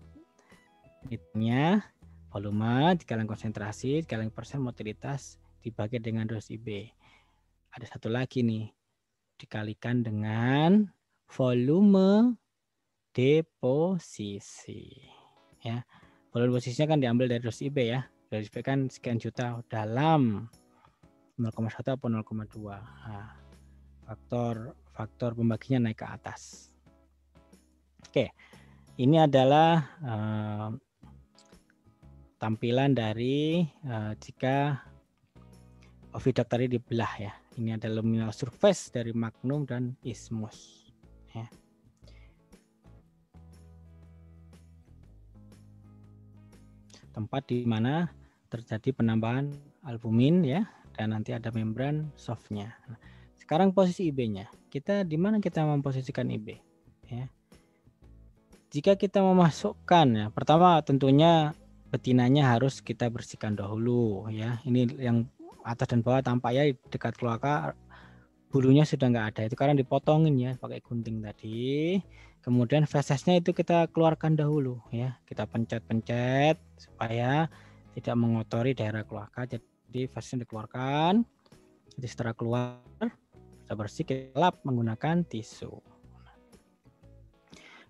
Hitungnya volume dikalikan konsentrasi dikalikan persen motilitas dibagi dengan dosis IB. Ada satu lagi nih, dikalikan dengan volume deposisi, ya. Volume deposisinya kan diambil dari dosis IB, ya. Dosis IB kan sekian juta dalam 0,1 atau 0,2. Nah, faktor pembaginya naik ke atas. Oke, ini adalah tampilan dari jika oviduct tadi dibelah, ya. Ini adalah luminal surface dari magnum dan isthmus, ya. Tempat di mana terjadi penambahan albumin, ya, dan nanti ada membran softnya. Nah, sekarang posisi IB-nya, kita di mana kita memposisikan IB, ya. Jika kita memasukkan, ya, pertama tentunya betinanya harus kita bersihkan dahulu, ya. Ini yang atas dan bawah tampak, ya, dekat kloaka bulunya sudah nggak ada, itu karena dipotongin, ya, pakai gunting tadi. Kemudian fesesnya itu kita keluarkan dahulu, ya, kita pencet-pencet supaya tidak mengotori daerah kloaka. Jadi fesesnya dikeluarkan. Jadi setelah keluar kita bersih, kita lap menggunakan tisu.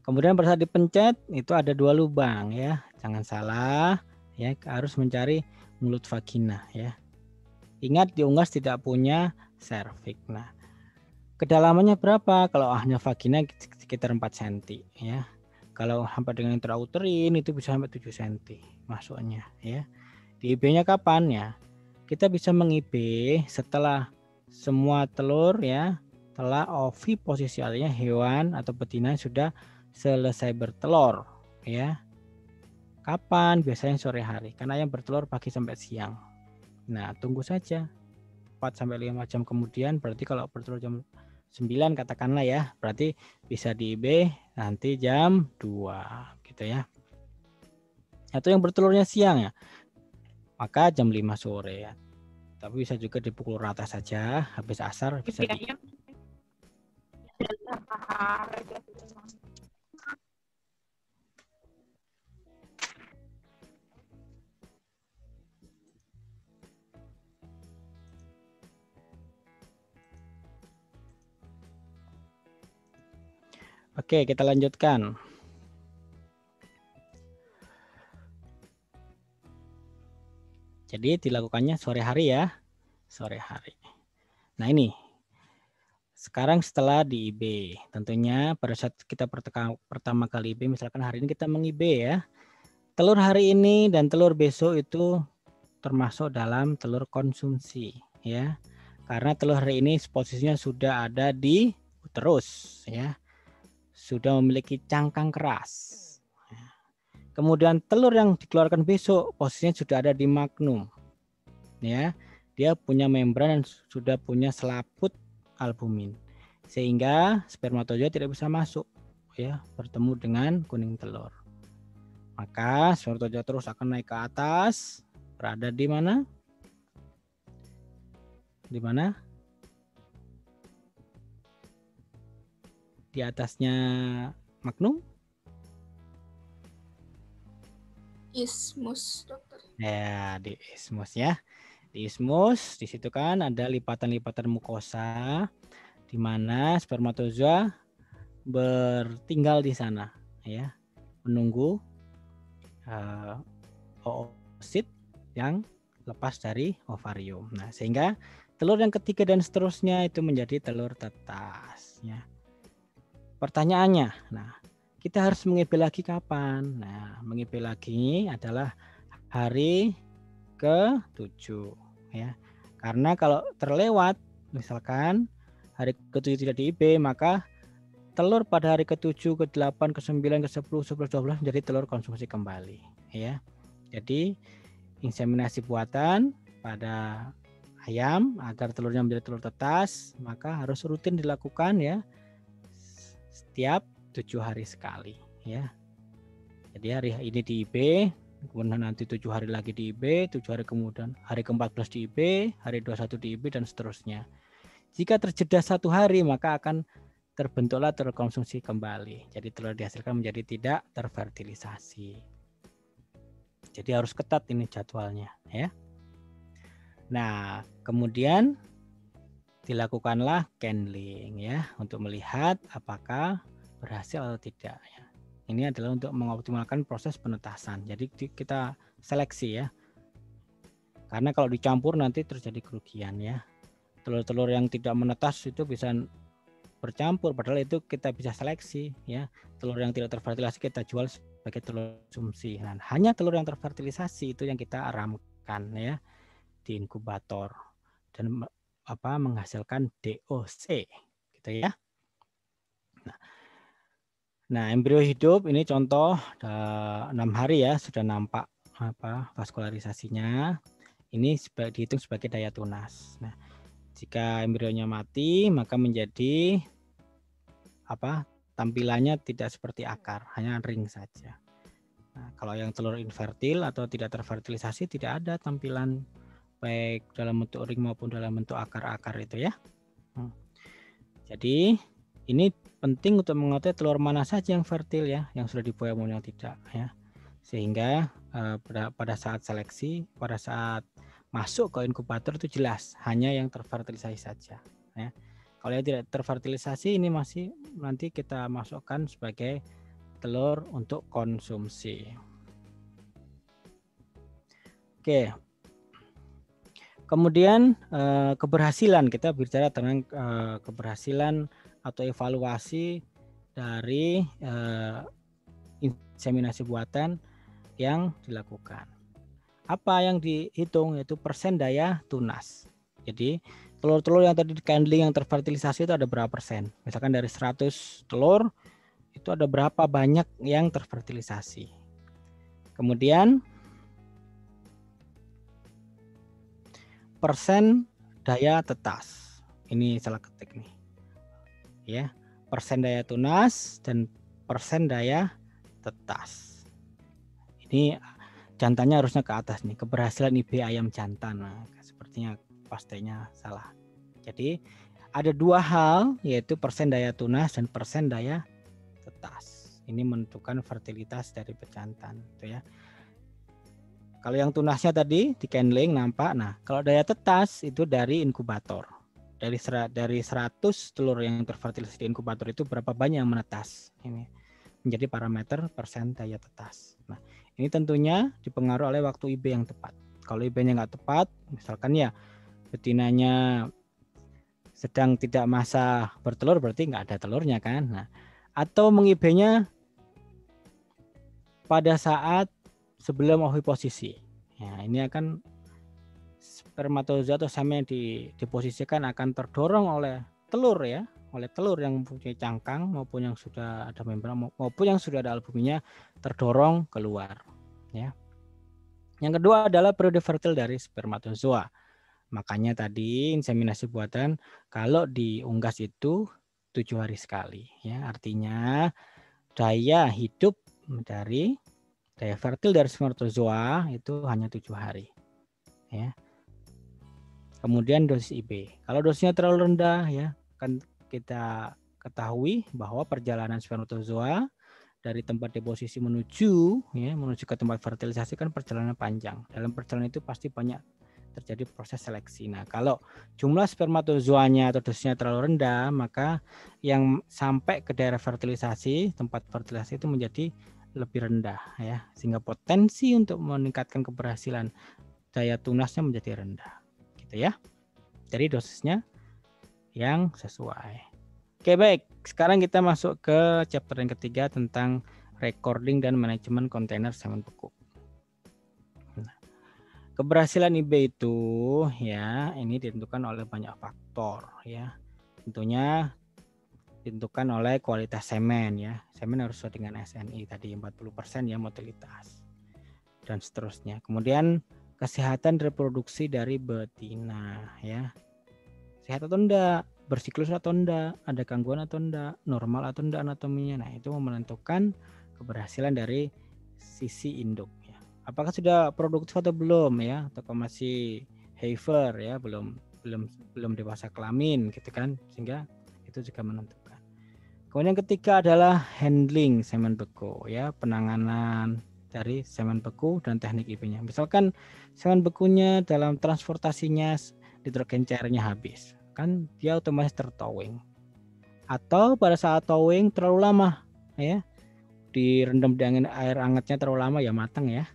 Kemudian pada saat dipencet itu ada 2 lubang ya. Jangan salah ya, harus mencari mulut vagina ya. Ingat di unggas tidak punya serviks. Nah, kedalamannya berapa? Kalau hanya vagina sekitar 4 cm ya. Kalau sampai dengan intrauterin itu bisa sampai 7 cm masuknya ya. Di IB-nya kapan ya? Kita bisa meng-IB setelah semua telur ya, telah oviposialnya hewan atau betina sudah selesai bertelur ya. Kapan? Biasanya sore hari. Karena ayam bertelur pagi sampai siang. Nah, tunggu saja 4 sampai 5 jam kemudian, berarti kalau bertelur jam 9 katakanlah ya, berarti bisa di IB nanti jam 2 gitu ya. Atau yang bertelurnya siang ya, maka jam 5 sore ya. Tapi bisa juga dipukul rata saja, habis asar bisa di... Oke, kita lanjutkan. Jadi dilakukannya sore hari ya, sore hari. Nah ini, sekarang setelah di IB, tentunya pada saat kita pertama kali IB, misalkan hari ini kita meng-IB ya, telur hari ini dan telur besok itu termasuk dalam telur konsumsi ya. Karena telur hari ini posisinya sudah ada di uterus ya. Sudah memiliki cangkang keras. Kemudian telur yang dikeluarkan besok posisinya sudah ada di magnum. Ya. Dia punya membran dan sudah punya selaput albumin. Sehingga spermatozoa tidak bisa masuk ya, bertemu dengan kuning telur. Maka spermatozoa terus akan naik ke atas, berada di mana? Di mana? Di atasnya magnum? Ismus, dokter. Ya, di ismus ya. Di ismus, di situ kan ada lipatan-lipatan mukosa di mana spermatozoa bertinggal di sana ya, menunggu oosit yang lepas dari ovarium. Nah, sehingga telur yang ketiga dan seterusnya itu menjadi telur tetas ya. Pertanyaannya, nah kita harus meng-IB lagi kapan? Nah, meng-IB lagi adalah hari ke-7 ya. Karena kalau terlewat misalkan hari ke-7 tidak di-IB, maka telur pada hari ke-7, ke-8, ke-9, ke-10, 11, 12 menjadi telur konsumsi kembali ya. Jadi inseminasi buatan pada ayam agar telurnya menjadi telur tetas, maka harus rutin dilakukan ya, setiap 7 hari sekali ya. Jadi hari ini di IB, kemudian nanti 7 hari lagi di IB, 7 hari kemudian hari ke-14 di IB, hari 21 di IB dan seterusnya. Jika terjeda 1 hari maka akan terbentuklah telur konsumsi kembali. Jadi telur dihasilkan menjadi tidak terfertilisasi. Jadi harus ketat ini jadwalnya ya. Nah, kemudian dilakukanlah candling ya untuk melihat apakah berhasil atau tidak ya. Ini adalah untuk mengoptimalkan proses penetasan. Jadi kita seleksi ya. Karena kalau dicampur nanti terjadi kerugian ya. Telur-telur yang tidak menetas itu bisa bercampur, padahal itu kita bisa seleksi ya. Telur yang tidak terfertilisasi kita jual sebagai telur konsumsi. Nah, hanya telur yang terfertilisasi itu yang kita aramkan ya di inkubator dan menghasilkan DOC gitu ya. Nah, embrio hidup ini contoh 6 hari ya sudah nampak vaskularisasinya. Ini dihitung sebagai daya tunas. Nah, jika embrionya mati maka menjadi tampilannya tidak seperti akar, hanya ring saja. Nah, kalau yang telur infertil atau tidak terfertilisasi tidak ada tampilan baik dalam bentuk ring maupun dalam bentuk akar-akar itu ya. Jadi ini penting untuk mengetahui telur mana saja yang fertil ya, yang sudah dibuai maupun yang tidak ya. Sehingga pada saat seleksi, pada saat masuk ke inkubator itu jelas hanya yang terfertilisasi saja ya. Kalau yang tidak terfertilisasi ini masih nanti kita masukkan sebagai telur untuk konsumsi. Oke. Kemudian keberhasilan, kita bicara tentang keberhasilan atau evaluasi dari inseminasi buatan yang dilakukan. Apa yang dihitung yaitu persen daya tunas. Jadi telur-telur yang tadi di candling yang terfertilisasi itu ada berapa persen? Misalkan dari 100 telur itu ada berapa banyak yang terfertilisasi. Kemudian persen daya tetas. Ini salah ketik nih. Ya, persen daya tunas dan persen daya tetas. Ini jantannya harusnya ke atas nih. Keberhasilan IB ayam jantan. Nah, sepertinya pastinya salah. Jadi ada dua hal yaitu persen daya tunas dan persen daya tetas. Ini menentukan fertilitas dari pejantan, gitu ya. Kalau yang tunasnya tadi di candling nampak. Nah, kalau daya tetas itu dari inkubator. Dari 100 telur yang terfertilisasi di inkubator itu berapa banyak yang menetas. Ini menjadi parameter persen daya tetas. Nah, ini tentunya dipengaruhi oleh waktu IB yang tepat. Kalau IB-nya nggak tepat, misalkan ya betinanya sedang tidak masa bertelur, berarti nggak ada telurnya kan. Nah, atau meng-IB-nya pada saat sebelum oviposisi. Ya, ini akan spermatozoa atau semen yang diposisikan akan terdorong oleh telur ya, oleh telur yang mempunyai cangkang maupun yang sudah ada membran maupun yang sudah ada albuminnya terdorong keluar. Ya. Yang kedua adalah periode fertil dari spermatozoa. Makanya tadi inseminasi buatan kalau diunggas itu 7 hari sekali. Ya, artinya daya hidup dari daya fertil dari spermatozoa itu hanya 7 hari. Ya. Kemudian dosis IB. Kalau dosisnya terlalu rendah ya, kan kita ketahui bahwa perjalanan spermatozoa dari tempat deposisi menuju ke tempat fertilisasi kan perjalanan panjang. Dalam perjalanan itu pasti banyak terjadi proses seleksi. Nah, kalau jumlah spermatozoanya atau dosisnya terlalu rendah, maka yang sampai ke daerah fertilisasi, tempat fertilisasi itu menjadi lebih rendah ya, sehingga potensi untuk meningkatkan keberhasilan daya tunasnya menjadi rendah, gitu ya. Jadi dosisnya yang sesuai. Oke, baik. Sekarang kita masuk ke chapter yang ketiga tentang recording dan manajemen kontainer semen beku. Nah, keberhasilan IB itu ya ini ditentukan oleh banyak faktor ya. Tentunya ditentukan oleh kualitas semen ya. Semen harus sesuai dengan SNI tadi 40% ya motilitas dan seterusnya. Kemudian kesehatan reproduksi dari betina ya. Sehat atau enggak, bersiklus atau enggak, ada gangguan atau enggak, normal atau enggak anatominya. Nah, itu menentukan keberhasilan dari sisi induk ya. Apakah sudah produktif atau belum ya, atau masih heifer ya, belum dewasa kelamin gitu kan, sehingga itu juga menentukan. Kemudian ketiga adalah handling semen beku ya, penanganan dari semen beku dan teknik IB-nya. Misalkan semen bekunya dalam transportasinya nitrogen cairnya habis, kan dia otomatis tertowing. Atau pada saat towing terlalu lama ya, direndam dengan air hangatnya terlalu lama ya matang ya.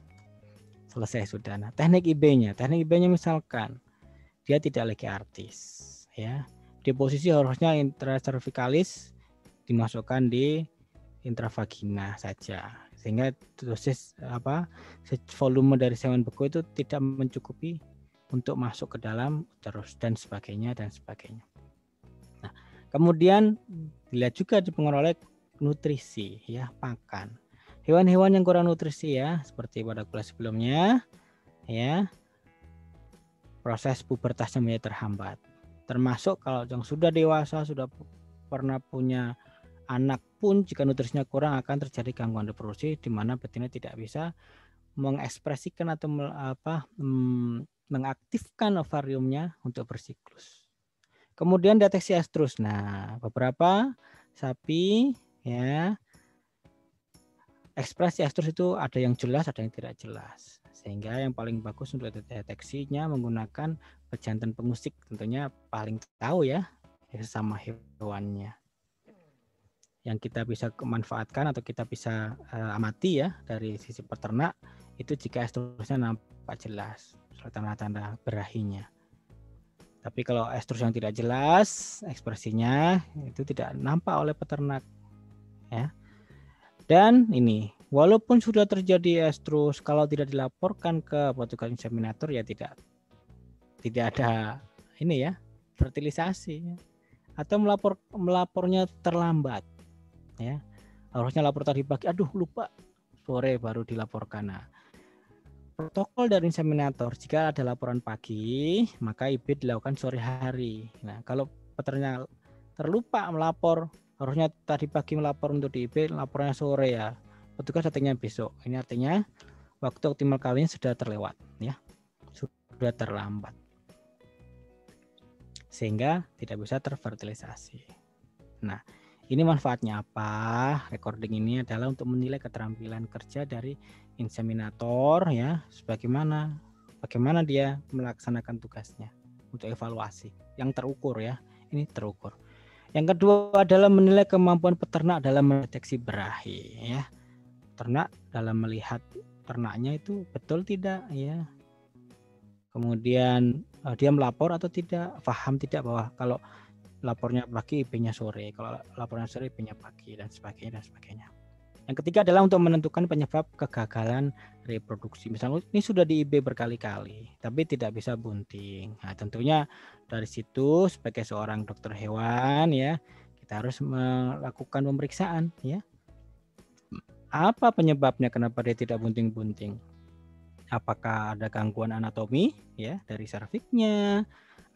Selesai sudah. Nah, teknik IB-nya misalkan dia tidak lagi artis ya. Deposisi harusnya intracervicalis dimasukkan di intravagina saja sehingga dosis volume dari semen beku itu tidak mencukupi untuk masuk ke dalam terus dan sebagainya. Nah, kemudian dilihat juga dipengaruhi oleh nutrisi ya, pakan. Hewan-hewan yang kurang nutrisi ya, seperti pada kelas sebelumnya ya, proses pubertasnya menjadi terhambat. Termasuk kalau yang sudah dewasa, sudah pernah punya anak pun jika nutrisinya kurang akan terjadi gangguan reproduksi di mana betina tidak bisa mengekspresikan atau mengaktifkan ovariumnya untuk bersiklus. Kemudian deteksi estrus. Nah, beberapa sapi ya ekspresi estrus itu ada yang jelas, ada yang tidak jelas. Sehingga yang paling bagus untuk deteksinya menggunakan pejantan pengusik, tentunya paling tahu ya sesama hewannya. yang kita bisa manfaatkan atau kita bisa amati ya dari sisi peternak itu jika estrusnya nampak jelas tanda-tanda berahinya. Tapi kalau estrus yang tidak jelas ekspresinya itu tidak nampak oleh peternak ya. Dan ini walaupun sudah terjadi estrus, kalau tidak dilaporkan ke petugas inseminator ya tidak ada ini ya fertilisasi atau melapornya terlambat ya. Harusnya lapor tadi pagi, aduh lupa, sore baru dilaporkan. Nah, protokol dari inseminator jika ada laporan pagi maka IB dilakukan sore hari. Nah, kalau peternak terlupa melapor, harusnya tadi pagi melapor untuk di IB, laporannya sore ya. Petugas datangnya besok. Ini artinya waktu optimal kawinnya sudah terlewat ya. Sudah terlambat. Sehingga tidak bisa terfertilisasi. Nah, ini manfaatnya apa? Recording ini adalah untuk menilai keterampilan kerja dari inseminator ya, bagaimana dia melaksanakan tugasnya untuk evaluasi yang terukur ya. Ini terukur. Yang kedua adalah menilai kemampuan peternak dalam mendeteksi berahi ya. Peternak dalam melihat ternaknya itu betul tidak ya. Kemudian dia melapor atau tidak, paham tidak bahwa kalau lapornya pagi IB-nya sore, kalau laporan sore IB-nya pagi dan sebagainya. Yang ketiga adalah untuk menentukan penyebab kegagalan reproduksi. Misalnya ini sudah di IB berkali-kali tapi tidak bisa bunting. Nah, tentunya dari situ sebagai seorang dokter hewan ya, kita harus melakukan pemeriksaan ya. Apa penyebabnya kenapa dia tidak bunting-bunting? Apakah ada gangguan anatomi ya dari serviknya,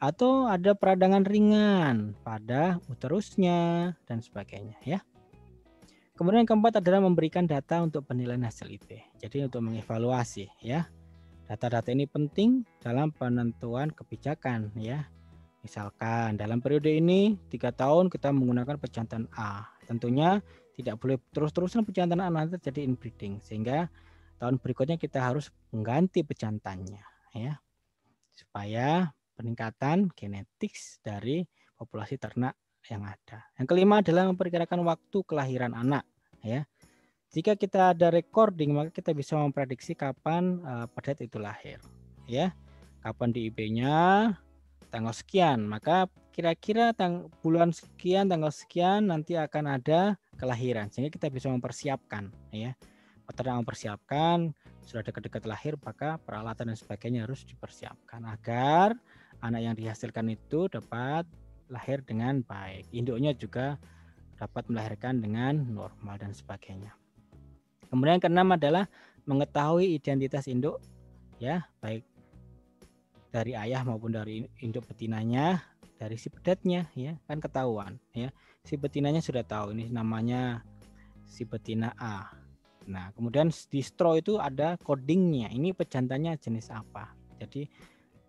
atau ada peradangan ringan pada uterusnya dan sebagainya ya. Kemudian yang keempat adalah memberikan data untuk penilaian hasil IB. Jadi untuk mengevaluasi ya. Data-data ini penting dalam penentuan kebijakan ya. Misalkan dalam periode ini 3 tahun kita menggunakan pejantan A. Tentunya tidak boleh terus-terusan pejantan A, nanti terjadi inbreeding sehingga tahun berikutnya kita harus mengganti pejantannya ya. Supaya peningkatan genetik dari populasi ternak yang ada. Yang kelima adalah memperkirakan waktu kelahiran anak ya. Jika kita ada recording maka kita bisa memprediksi kapan pedet itu lahir ya. Kapan di IB-nya tanggal sekian, maka kira-kira bulan sekian tanggal sekian nanti akan ada kelahiran sehingga kita bisa mempersiapkan ya. Peternak mempersiapkan sudah dekat-dekat lahir maka peralatan dan sebagainya harus dipersiapkan agar anak yang dihasilkan itu dapat lahir dengan baik, induknya juga dapat melahirkan dengan normal dan sebagainya. Kemudian yang keenam adalah mengetahui identitas induk ya, baik dari ayah maupun dari induk betinanya, dari si pedetnya ya, kan ketahuan ya. Si betinanya sudah tahu ini namanya si betina A. Nah, kemudian di straw itu ada codingnya. Ini pejantannya jenis apa. Jadi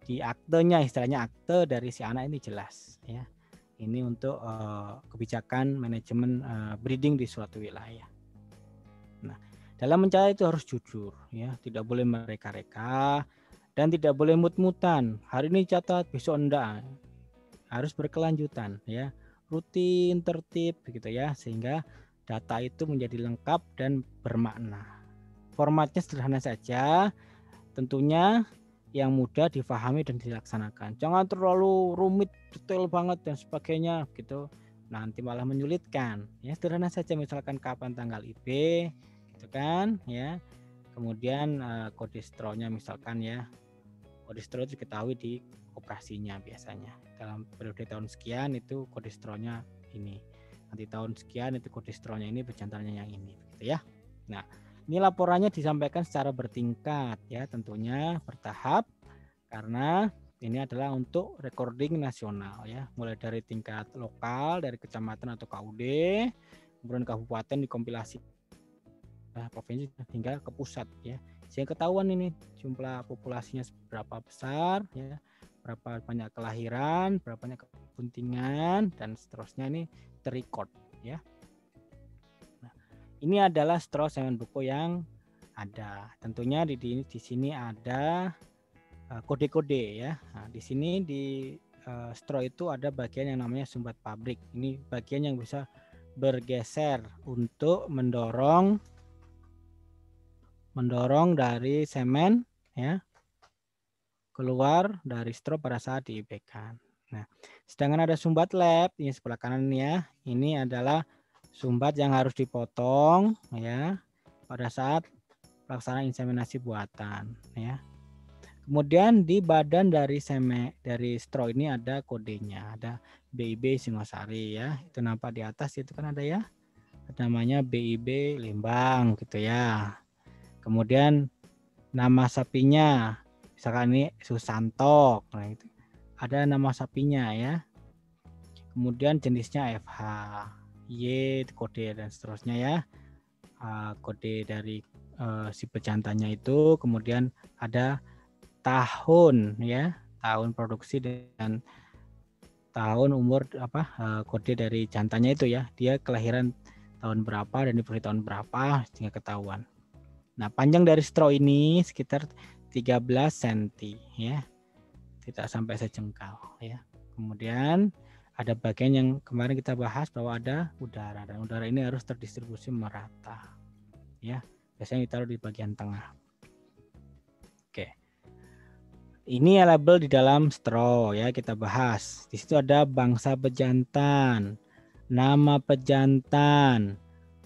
di aktenya, istilahnya akte dari si anak ini jelas ya. Ini untuk kebijakan manajemen breeding di suatu wilayah. Nah, dalam mencari itu harus jujur ya, tidak boleh mereka-reka dan tidak boleh mut-mutan. Hari ini catat, besok enggak. Harus berkelanjutan ya. Rutin, tertib begitu ya, sehingga data itu menjadi lengkap dan bermakna. Formatnya sederhana saja, tentunya yang mudah difahami dan dilaksanakan. Jangan terlalu rumit, detail banget dan sebagainya gitu. Nanti malah menyulitkan. Ya sederhana saja, misalkan kapan tanggal IB gitu kan ya. Kemudian kode stronya misalkan ya. Kode stro diketahui di operasinya biasanya. Dalam periode tahun sekian itu kode stronya ini. Nanti tahun sekian itu kode stronya ini, pejantannya yang ini gitu ya. Nah, ini laporannya disampaikan secara bertingkat ya, tentunya bertahap karena ini adalah untuk recording nasional ya, mulai dari tingkat lokal dari kecamatan atau KUD, kemudian kabupaten dikompilasi provinsi hingga ke pusat ya. Sehingga ketahuan ini jumlah populasinya seberapa besar ya, berapa banyak kelahiran, berapa banyak kebuntingan dan seterusnya ini terrecord ya. Nah, ini adalah straw semen buko yang ada. Tentunya di sini ada kode-kode ya. Nah, di sini di straw itu ada bagian yang namanya sumbat pabrik. Ini bagian yang bisa bergeser untuk mendorong dari semen ya keluar dari straw pada saat diibkan. Nah, sedangkan ada sumbat lab ini sebelah kanan ya. Ini adalah sumbat yang harus dipotong ya pada saat pelaksanaan inseminasi buatan ya. Kemudian di badan dari straw ini ada kodenya, ada BIB Singosari ya. Itu nampak di atas itu kan ada ya. Namanya BIB Lembang gitu ya. Kemudian nama sapinya misalkan ini Susanto, nah itu ada nama sapinya ya. Kemudian jenisnya FH, Y kode dan seterusnya ya. Kode dari si pejantannya itu, kemudian ada tahun ya, tahun produksi dan tahun umur kode dari jantannya itu ya. Dia kelahiran tahun berapa dan diproduksi tahun berapa sehingga ketahuan. Nah, panjang dari straw ini sekitar 13 cm ya. Tidak sampai sejengkal ya. Kemudian ada bagian yang kemarin kita bahas bahwa ada udara dan udara ini harus terdistribusi merata. Ya. Biasanya ditaruh di bagian tengah. Oke. Ini label di dalam straw ya, kita bahas. Di situ ada bangsa pejantan, nama pejantan,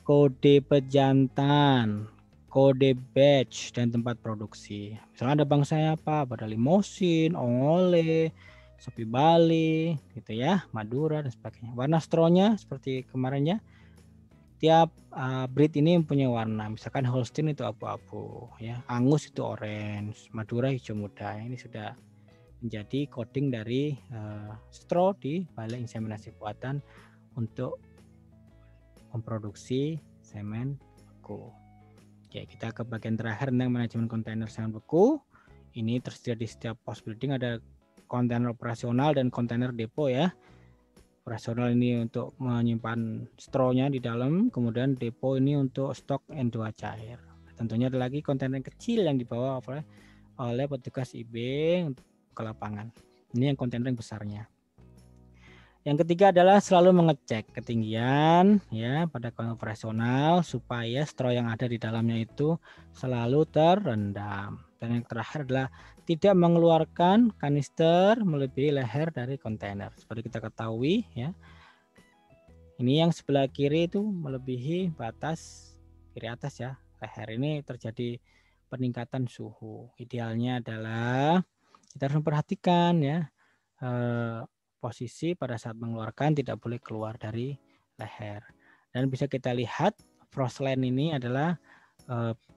kode pejantan, kode batch dan tempat produksi. Misalnya ada bangsanya apa? Pada limosin, ongole, sapi Bali, gitu ya, Madura dan sebagainya. Warna strawnya seperti kemarinnya. Tiap breed ini mempunyai warna. Misalkan Holstein itu abu-abu, ya. Angus itu orange, Madura hijau muda. Ini sudah menjadi coding dari straw di balai inseminasi buatan untuk memproduksi semen beku. Oke, kita ke bagian terakhir tentang manajemen kontainer semen beku. Ini tersedia di setiap post breeding, ada kontainer operasional dan kontainer depo ya. Operasional ini untuk menyimpan strawnya di dalam, kemudian depo ini untuk stok N2 cair. Tentunya ada lagi kontainer kecil yang dibawa oleh petugas IB ke lapangan. Ini yang kontainer yang besarnya. Yang ketiga adalah selalu mengecek ketinggian ya pada operasional supaya straw yang ada di dalamnya itu selalu terendam. Dan yang terakhir adalah tidak mengeluarkan kanister melebihi leher dari kontainer. Seperti kita ketahui ya. Ini yang sebelah kiri itu melebihi batas kiri atas ya. Leher ini terjadi peningkatan suhu. Idealnya adalah kita harus memperhatikan ya. Posisi pada saat mengeluarkan tidak boleh keluar dari leher. Dan bisa kita lihat frost line ini adalah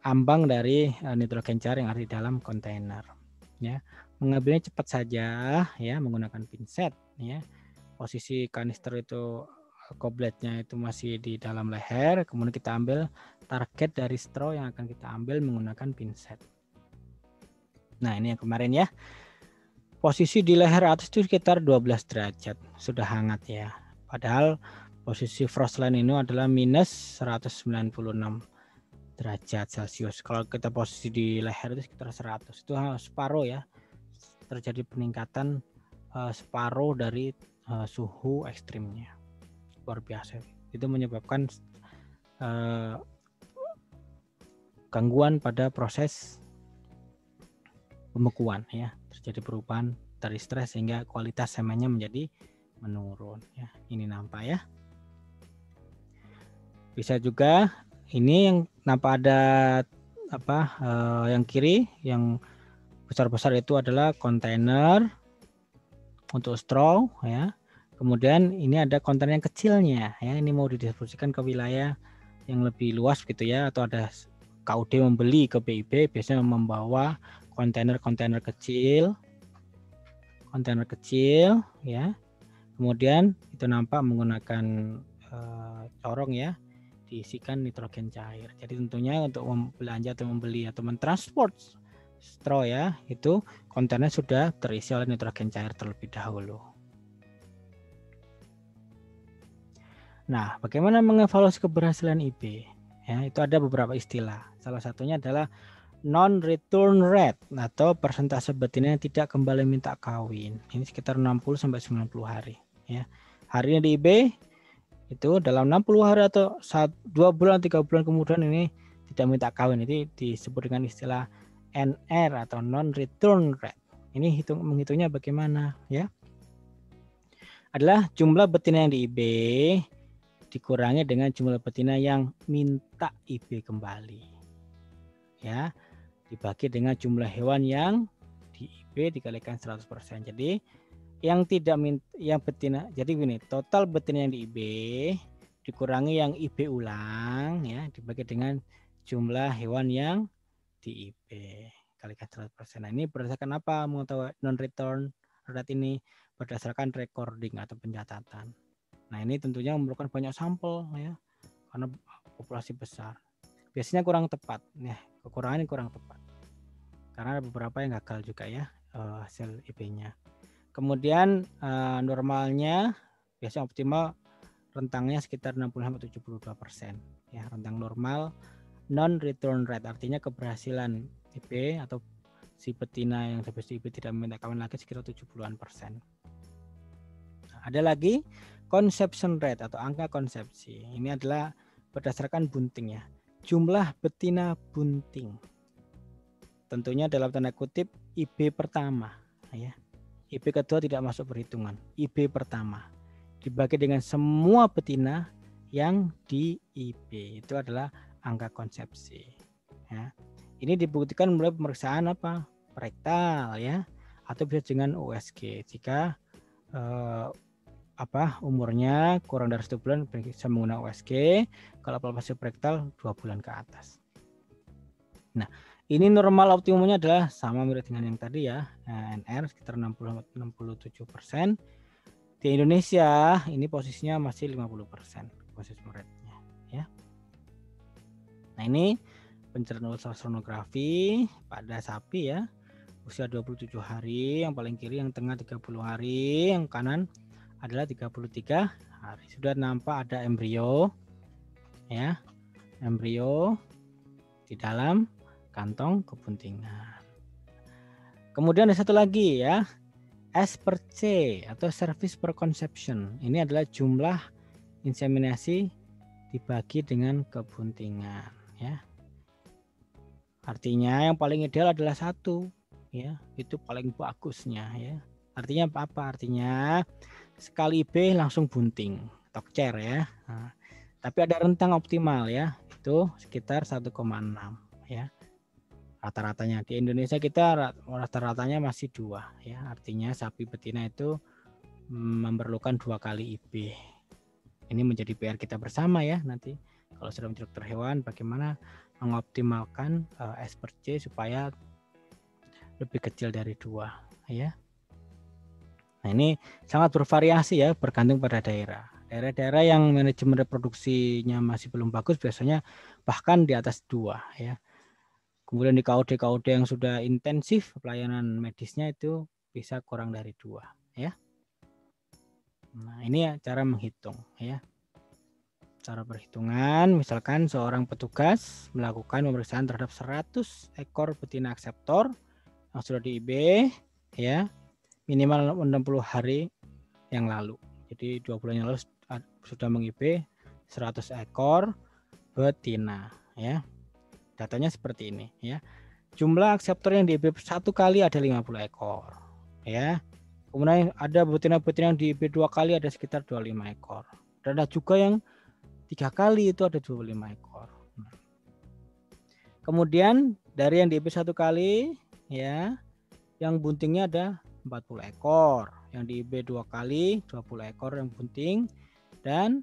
ambang dari nitrogen cair yang ada di dalam kontainer. Ya, mengambilnya cepat saja ya menggunakan pinset. Ya, posisi kanister itu gobletnya itu masih di dalam leher. Kemudian kita ambil target dari straw yang akan kita ambil menggunakan pinset. Nah ini yang kemarin ya. Posisi di leher atas itu sekitar 12 derajat, sudah hangat ya. Padahal posisi frost line ini adalah minus 196 derajat Celcius. Kalau kita posisi di leher itu sekitar 100, itu separuh ya. Terjadi peningkatan separuh dari suhu ekstrimnya. Luar biasa. Itu menyebabkan gangguan pada proses pembekuan ya, terjadi perubahan dari stres sehingga kualitas semennya menjadi menurun ya. Ini nampak ya. Bisa juga ini yang nampak ada yang kiri yang besar-besar itu adalah kontainer untuk straw ya. Kemudian ini ada kontainer yang kecilnya ya, ini mau didistribusikan ke wilayah yang lebih luas gitu ya, atau ada KUD membeli ke BIB biasanya membawa kontainer kecil ya. Kemudian itu nampak menggunakan corong ya, diisikan nitrogen cair. Jadi tentunya untuk belanja atau membeli atau mentransport straw ya, itu kontainer sudah terisi oleh nitrogen cair terlebih dahulu. Nah, bagaimana mengevaluasi keberhasilan IB? Ya, itu ada beberapa istilah. Salah satunya adalah non-return rate atau persentase betina yang tidak kembali minta kawin. Ini sekitar 60 sampai 90 hari ya. Harinya di IB itu dalam 60 hari atau 2 bulan 3 bulan kemudian ini tidak minta kawin, itu disebut dengan istilah NR atau non return rate. Ini menghitungnya bagaimana ya? Adalah jumlah betina yang di IB dikurangi dengan jumlah betina yang minta IB kembali. Ya, dibagi dengan jumlah hewan yang di IB dikalikan 100%. Jadi yang betina, jadi gini, total betina yang di IB dikurangi yang IB ulang ya, dibagi dengan jumlah hewan yang di IB kalikan 100%. Nah, ini berdasarkan apa mengetahui non return rate ini? Berdasarkan recording atau pencatatan. Nah, ini tentunya memerlukan banyak sampel ya, karena populasi besar. Biasanya kurang tepat ya, kekurangan ini kurang tepat. Karena ada beberapa yang gagal juga ya hasil IB-nya. Kemudian normalnya biasanya optimal rentangnya sekitar 60-72% ya, rentang normal non return rate, artinya keberhasilan IB atau si betina yang habis IB tidak meminta kawin lagi sekitar 70-an persen. Nah, ada lagi conception rate atau angka konsepsi. Ini adalah berdasarkan bunting ya, jumlah betina bunting. Tentunya dalam tanda kutip IB pertama ya. IB kedua tidak masuk perhitungan. IB pertama dibagi dengan semua betina yang di IB, itu adalah angka konsepsi. Ya. Ini dibuktikan melalui pemeriksaan apa? Rektal ya, atau bisa dengan USG. Jika umurnya kurang dari 1 bulan bisa menggunakan USG. Kalau palpasi rektal 2 bulan ke atas. Nah, ini normal optimumnya adalah sama mirip dengan yang tadi ya, NR sekitar 60-67%. Di Indonesia ini posisinya masih 50% posisi rate-nya ya. Nah, ini pencernaan ultrasonografi pada sapi ya, usia 27 hari, yang paling kiri, yang tengah 30 hari, yang kanan adalah 33 hari. Sudah nampak ada embrio ya, embrio di dalam kantong kebuntingan. Kemudian ada satu lagi ya, S per C atau service per conception. Ini adalah jumlah inseminasi dibagi dengan kebuntingan ya. Artinya yang paling ideal adalah 1 ya, itu paling bagusnya ya. Artinya apa? Artinya sekali IB langsung bunting, tokcer ya. Nah, tapi ada rentang optimal ya, itu sekitar 1,6 ya. Rata-ratanya di Indonesia kita rata-ratanya masih 2 ya, artinya sapi betina itu memerlukan 2 kali IB. Ini menjadi PR kita bersama ya, nanti kalau sudah menjadi dokter hewan bagaimana mengoptimalkan S per C supaya lebih kecil dari 2 ya. Nah, ini sangat bervariasi ya, bergantung pada daerah. Daerah-daerah yang manajemen reproduksinya masih belum bagus biasanya bahkan di atas 2 ya. Kemudian di KOD yang sudah intensif pelayanan medisnya itu bisa kurang dari 2 ya. Nah, ini ya cara menghitung ya. Cara perhitungan, misalkan seorang petugas melakukan pemeriksaan terhadap 100 ekor betina akseptor yang sudah di IB ya, minimal 60 hari yang lalu. Jadi 2 bulan yang lalu sudah meng-IB 100 ekor betina ya. Datanya seperti ini ya. Jumlah akseptor yang di IB 1 kali ada 50 ekor ya. Kemudian ada betina-betina yang di IB 2 kali ada sekitar 25 ekor. Dan ada juga yang 3 kali itu ada 25 ekor. Kemudian dari yang di IB 1 kali ya, yang buntingnya ada 40 ekor. Yang di IB 2 kali 20 ekor yang bunting, dan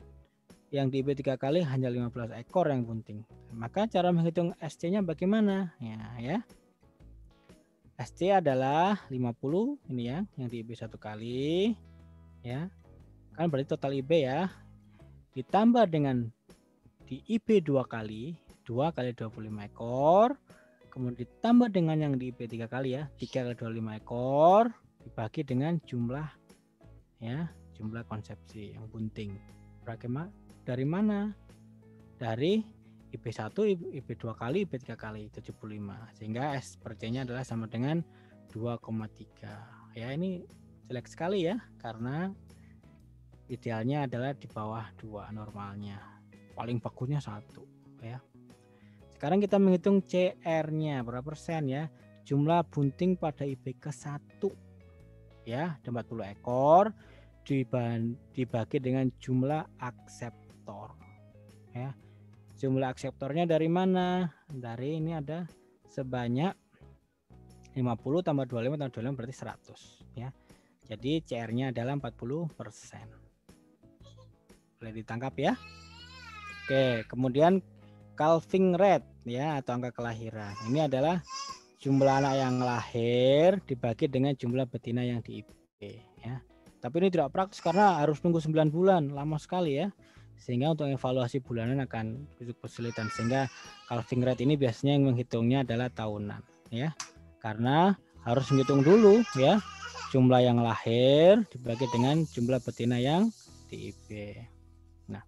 yang di IB 3 kali hanya 15 ekor yang bunting. Maka cara menghitung SC-nya bagaimana? Ya. SC adalah 50 ini ya, yang di IB 1 kali ya. Kan berarti total IB ya. Ditambah dengan di IB 2 kali 25 ekor. Kemudian ditambah dengan yang di IB 3 kali ya, 3 kali 25 ekor dibagi dengan jumlah ya, jumlah konsepsi yang bunting. Bagaimana? Dari mana? Dari IB 1, IB 2 kali, IB 3 kali 75. Sehingga S per C-nya adalah sama dengan 2,3. Ya, ini jelek sekali ya, karena Idealnya adalah di bawah 2 normalnya. Paling bagusnya 1 ya. Sekarang kita menghitung CR-nya berapa persen ya. Jumlah bunting pada IB ke-1 ya, ada 40 ekor dibagi dengan jumlah akseptor ya. Jumlah akseptornya dari mana? Dari ini ada sebanyak 50 tambah 25 tambah 25 berarti 100 ya. Jadi CR-nya adalah 40%. Boleh ditangkap ya. Oke, kemudian calving rate ya atau angka kelahiran. Ini adalah jumlah anak yang lahir dibagi dengan jumlah betina yang di IB ya. Tapi ini tidak praktis karena harus nunggu 9 bulan, lama sekali ya. Sehingga untuk evaluasi bulanan akan kesulitan, sehingga calving rate ini biasanya yang menghitungnya adalah tahunan ya. Karena harus menghitung dulu ya jumlah yang lahir dibagi dengan jumlah betina yang di IB. Nah,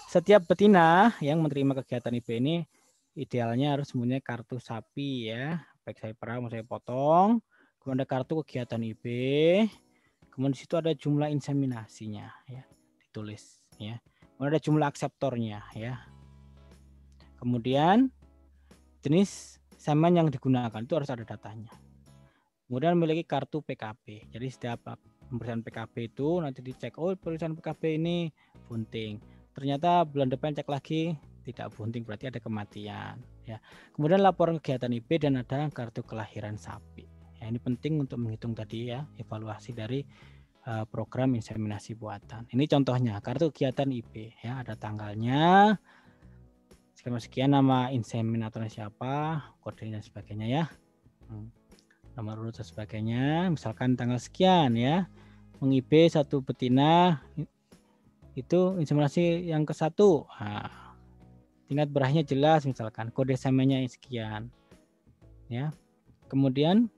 setiap betina yang menerima kegiatan IB ini idealnya harus mempunyai kartu sapi ya, baik saya perah mau saya potong, kemudian ada kartu kegiatan IB, kemudian di situ ada jumlah inseminasinya ya, ditulis ya, kemudian ada jumlah akseptornya ya, kemudian jenis semen yang digunakan itu harus ada datanya, kemudian memiliki kartu PKB, jadi setiap pemeriksaan PKB itu nanti dicek, oh pemeriksaan PKB ini bunting, ternyata bulan depan cek lagi tidak bunting, berarti ada kematian ya. Kemudian laporan kegiatan IB dan ada kartu kelahiran sapi ya, ini penting untuk menghitung tadi ya evaluasi dari program inseminasi buatan. Ini contohnya kartu kegiatan IB ya, ada tanggalnya, sekian nama inseminatornya siapa, kodenya dan sebagainya ya, nomor urut dan sebagainya, misalkan tanggal sekian ya, meng-IB satu betina itu inseminasi yang ke-1, nah, tingkat berahnya jelas, misalkan kode semennya sekian ya. Kemudian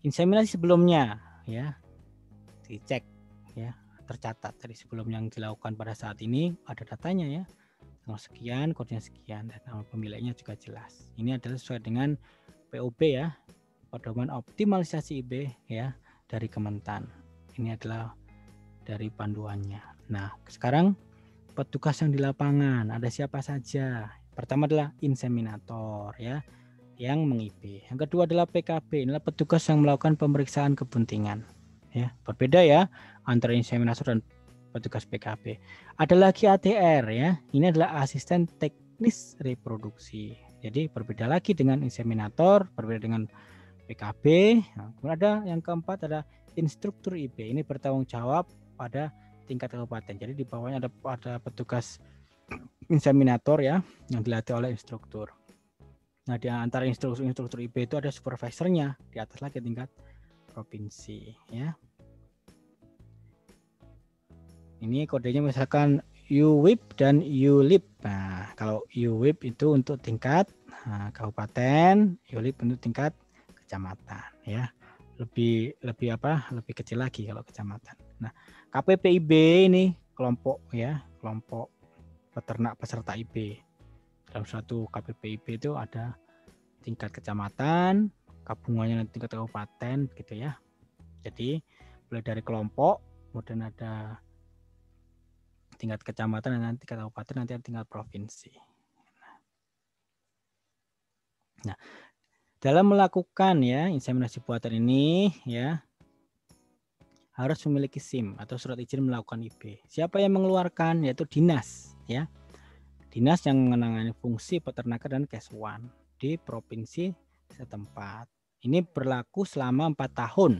inseminasi sebelumnya ya dicek ya, tercatat dari sebelum yang dilakukan pada saat ini ada datanya ya, tanggal sekian, kodenya sekian, dan nama pemiliknya juga jelas. Ini adalah sesuai dengan POB ya, pedoman optimalisasi IB ya dari Kementan. Ini adalah dari panduannya. Nah, sekarang petugas yang di lapangan ada siapa saja? Pertama adalah inseminator ya yang meng-IB. Yang kedua adalah PKB, inilah petugas yang melakukan pemeriksaan kebuntingan. Ya, berbeda ya antara inseminator dan petugas PKB. Ada lagi ATR ya. Ini adalah asisten teknis reproduksi. Jadi berbeda lagi dengan inseminator, berbeda dengan PKB. Nah, kemudian ada yang keempat ada instruktur IB. Ini bertanggung jawab pada tingkat kabupaten. Jadi di bawahnya ada petugas inseminator ya yang dilatih oleh instruktur. Nah, di antara instruktur IB itu ada supervisornya di atas lagi tingkat provinsi ya. Ini kodenya misalkan UWIP dan ULIP. Nah, kalau UWIP itu untuk tingkat kabupaten, ULIP untuk tingkat kecamatan ya. Lebih kecil lagi kalau kecamatan. Nah, KPPIB ini kelompok ya, kelompok peternak peserta IB. Dalam suatu KPPIB itu ada tingkat kecamatan, gabungannya tingkat kabupaten gitu ya. Jadi mulai dari kelompok, kemudian ada tingkat kecamatan, dan nanti tingkat kabupaten, nanti ada tingkat provinsi. Nah, dalam melakukan ya inseminasi buatan ini ya harus memiliki SIM atau surat izin melakukan IB. Siapa yang mengeluarkan? Yaitu dinas ya. Dinas yang menangani fungsi peternakan dan kesuan di provinsi setempat. Ini berlaku selama 4 tahun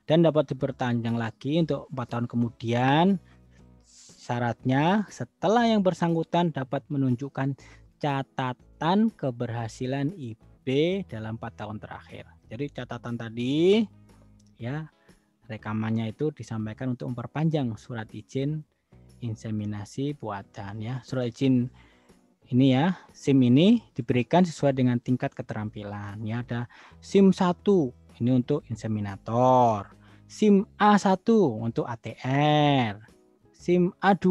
dan dapat diperpanjang lagi untuk 4 tahun kemudian. Syaratnya setelah yang bersangkutan dapat menunjukkan catatan keberhasilan IB dalam 4 tahun terakhir. Jadi catatan tadi ya rekamannya itu disampaikan untuk memperpanjang surat izin inseminasi buatan ya. Surat izin ini ya, SIM ini diberikan sesuai dengan tingkat keterampilan ya. Ada SIM 1 ini untuk inseminator, SIM A1 untuk ATR, SIM A2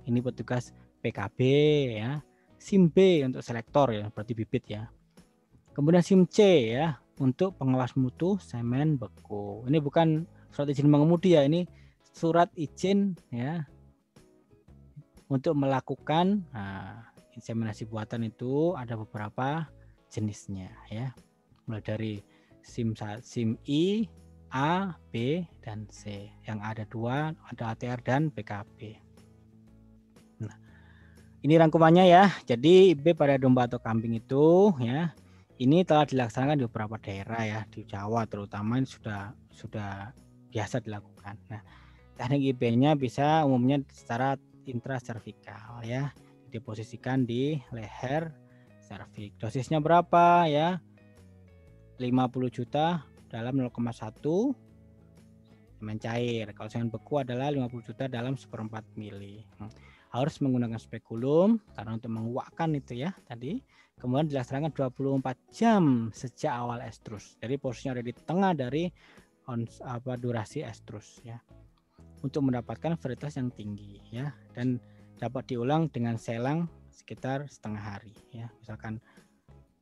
ini petugas PKB ya, SIM B untuk selektor ya, berarti bibit ya. Kemudian SIM C ya untuk pengawas mutu semen beku. Ini bukan surat izin mengemudi ya, ini surat izin ya untuk melakukan inseminasi buatan itu ada beberapa jenisnya ya. Mulai dari SIM I, A, B, dan C. Yang ada 2, ada ATR dan PKB. Nah, ini rangkumannya ya. Jadi IB pada domba atau kambing itu ya, ini telah dilaksanakan di beberapa daerah ya, di Jawa terutama ini sudah biasa dilakukan. Nah, teknik IB-nya bisa umumnya secara intraservikal ya, diposisikan di leher serviks. Dosisnya berapa ya? 50 juta dalam 0,1 semen cair. Kalau semen beku adalah 50 juta dalam 1/4 mili. Harus menggunakan spekulum karena untuk menguakkan itu ya tadi. Kemudian dilaksanakan 24 jam sejak awal estrus. Jadi posisinya ada di tengah dari durasi estrus ya. Untuk mendapatkan varietas yang tinggi ya, dan dapat diulang dengan selang sekitar setengah hari ya. Misalkan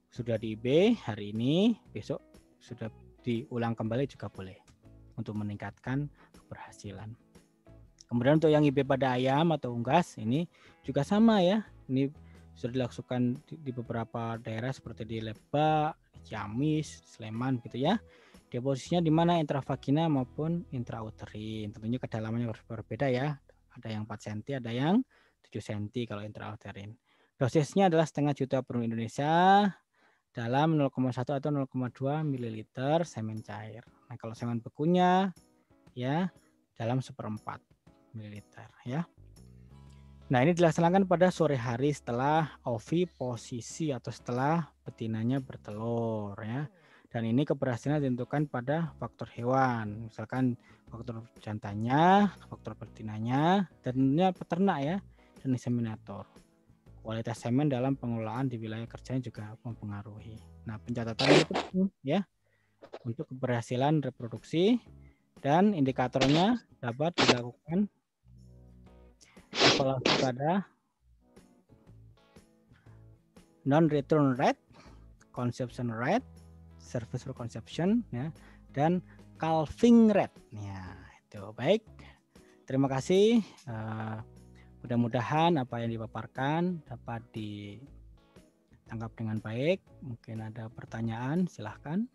sudah di IB hari ini, besok sudah diulang kembali juga boleh untuk meningkatkan keberhasilan. Kemudian untuk yang IB pada ayam atau unggas ini juga sama ya. Ini sudah dilakukan di beberapa daerah seperti di Lebak, Ciamis, Sleman gitu ya. Deposisinya di mana intravagina maupun intrauterin. Tentunya kedalamannya berbeda ya. Ada yang 4 cm, ada yang 7 cm kalau intrauterin. Dosisnya adalah 0,5 juta per Indonesia dalam 0,1 atau 0,2 ml semen cair. Nah, kalau semen bekunya ya dalam 1/4 ml ya. Nah, ini dilaksanakan pada sore hari setelah oviposisi atau setelah betinanya bertelur ya. Dan ini keberhasilan ditentukan pada faktor hewan, misalkan faktor jantannya, faktor betinanya, dan tentunya peternak ya, dan inseminator. Kualitas semen dalam pengelolaan di wilayah kerjanya juga mempengaruhi. Nah, pencatatan itu penting ya untuk keberhasilan reproduksi, dan indikatornya dapat dilakukan evaluasi pada non-return rate, conception rate, service for conception ya, dan calving rate. Ya, itu baik. Terima kasih. Mudah-mudahan apa yang dipaparkan dapat ditangkap dengan baik. Mungkin ada pertanyaan, silahkan.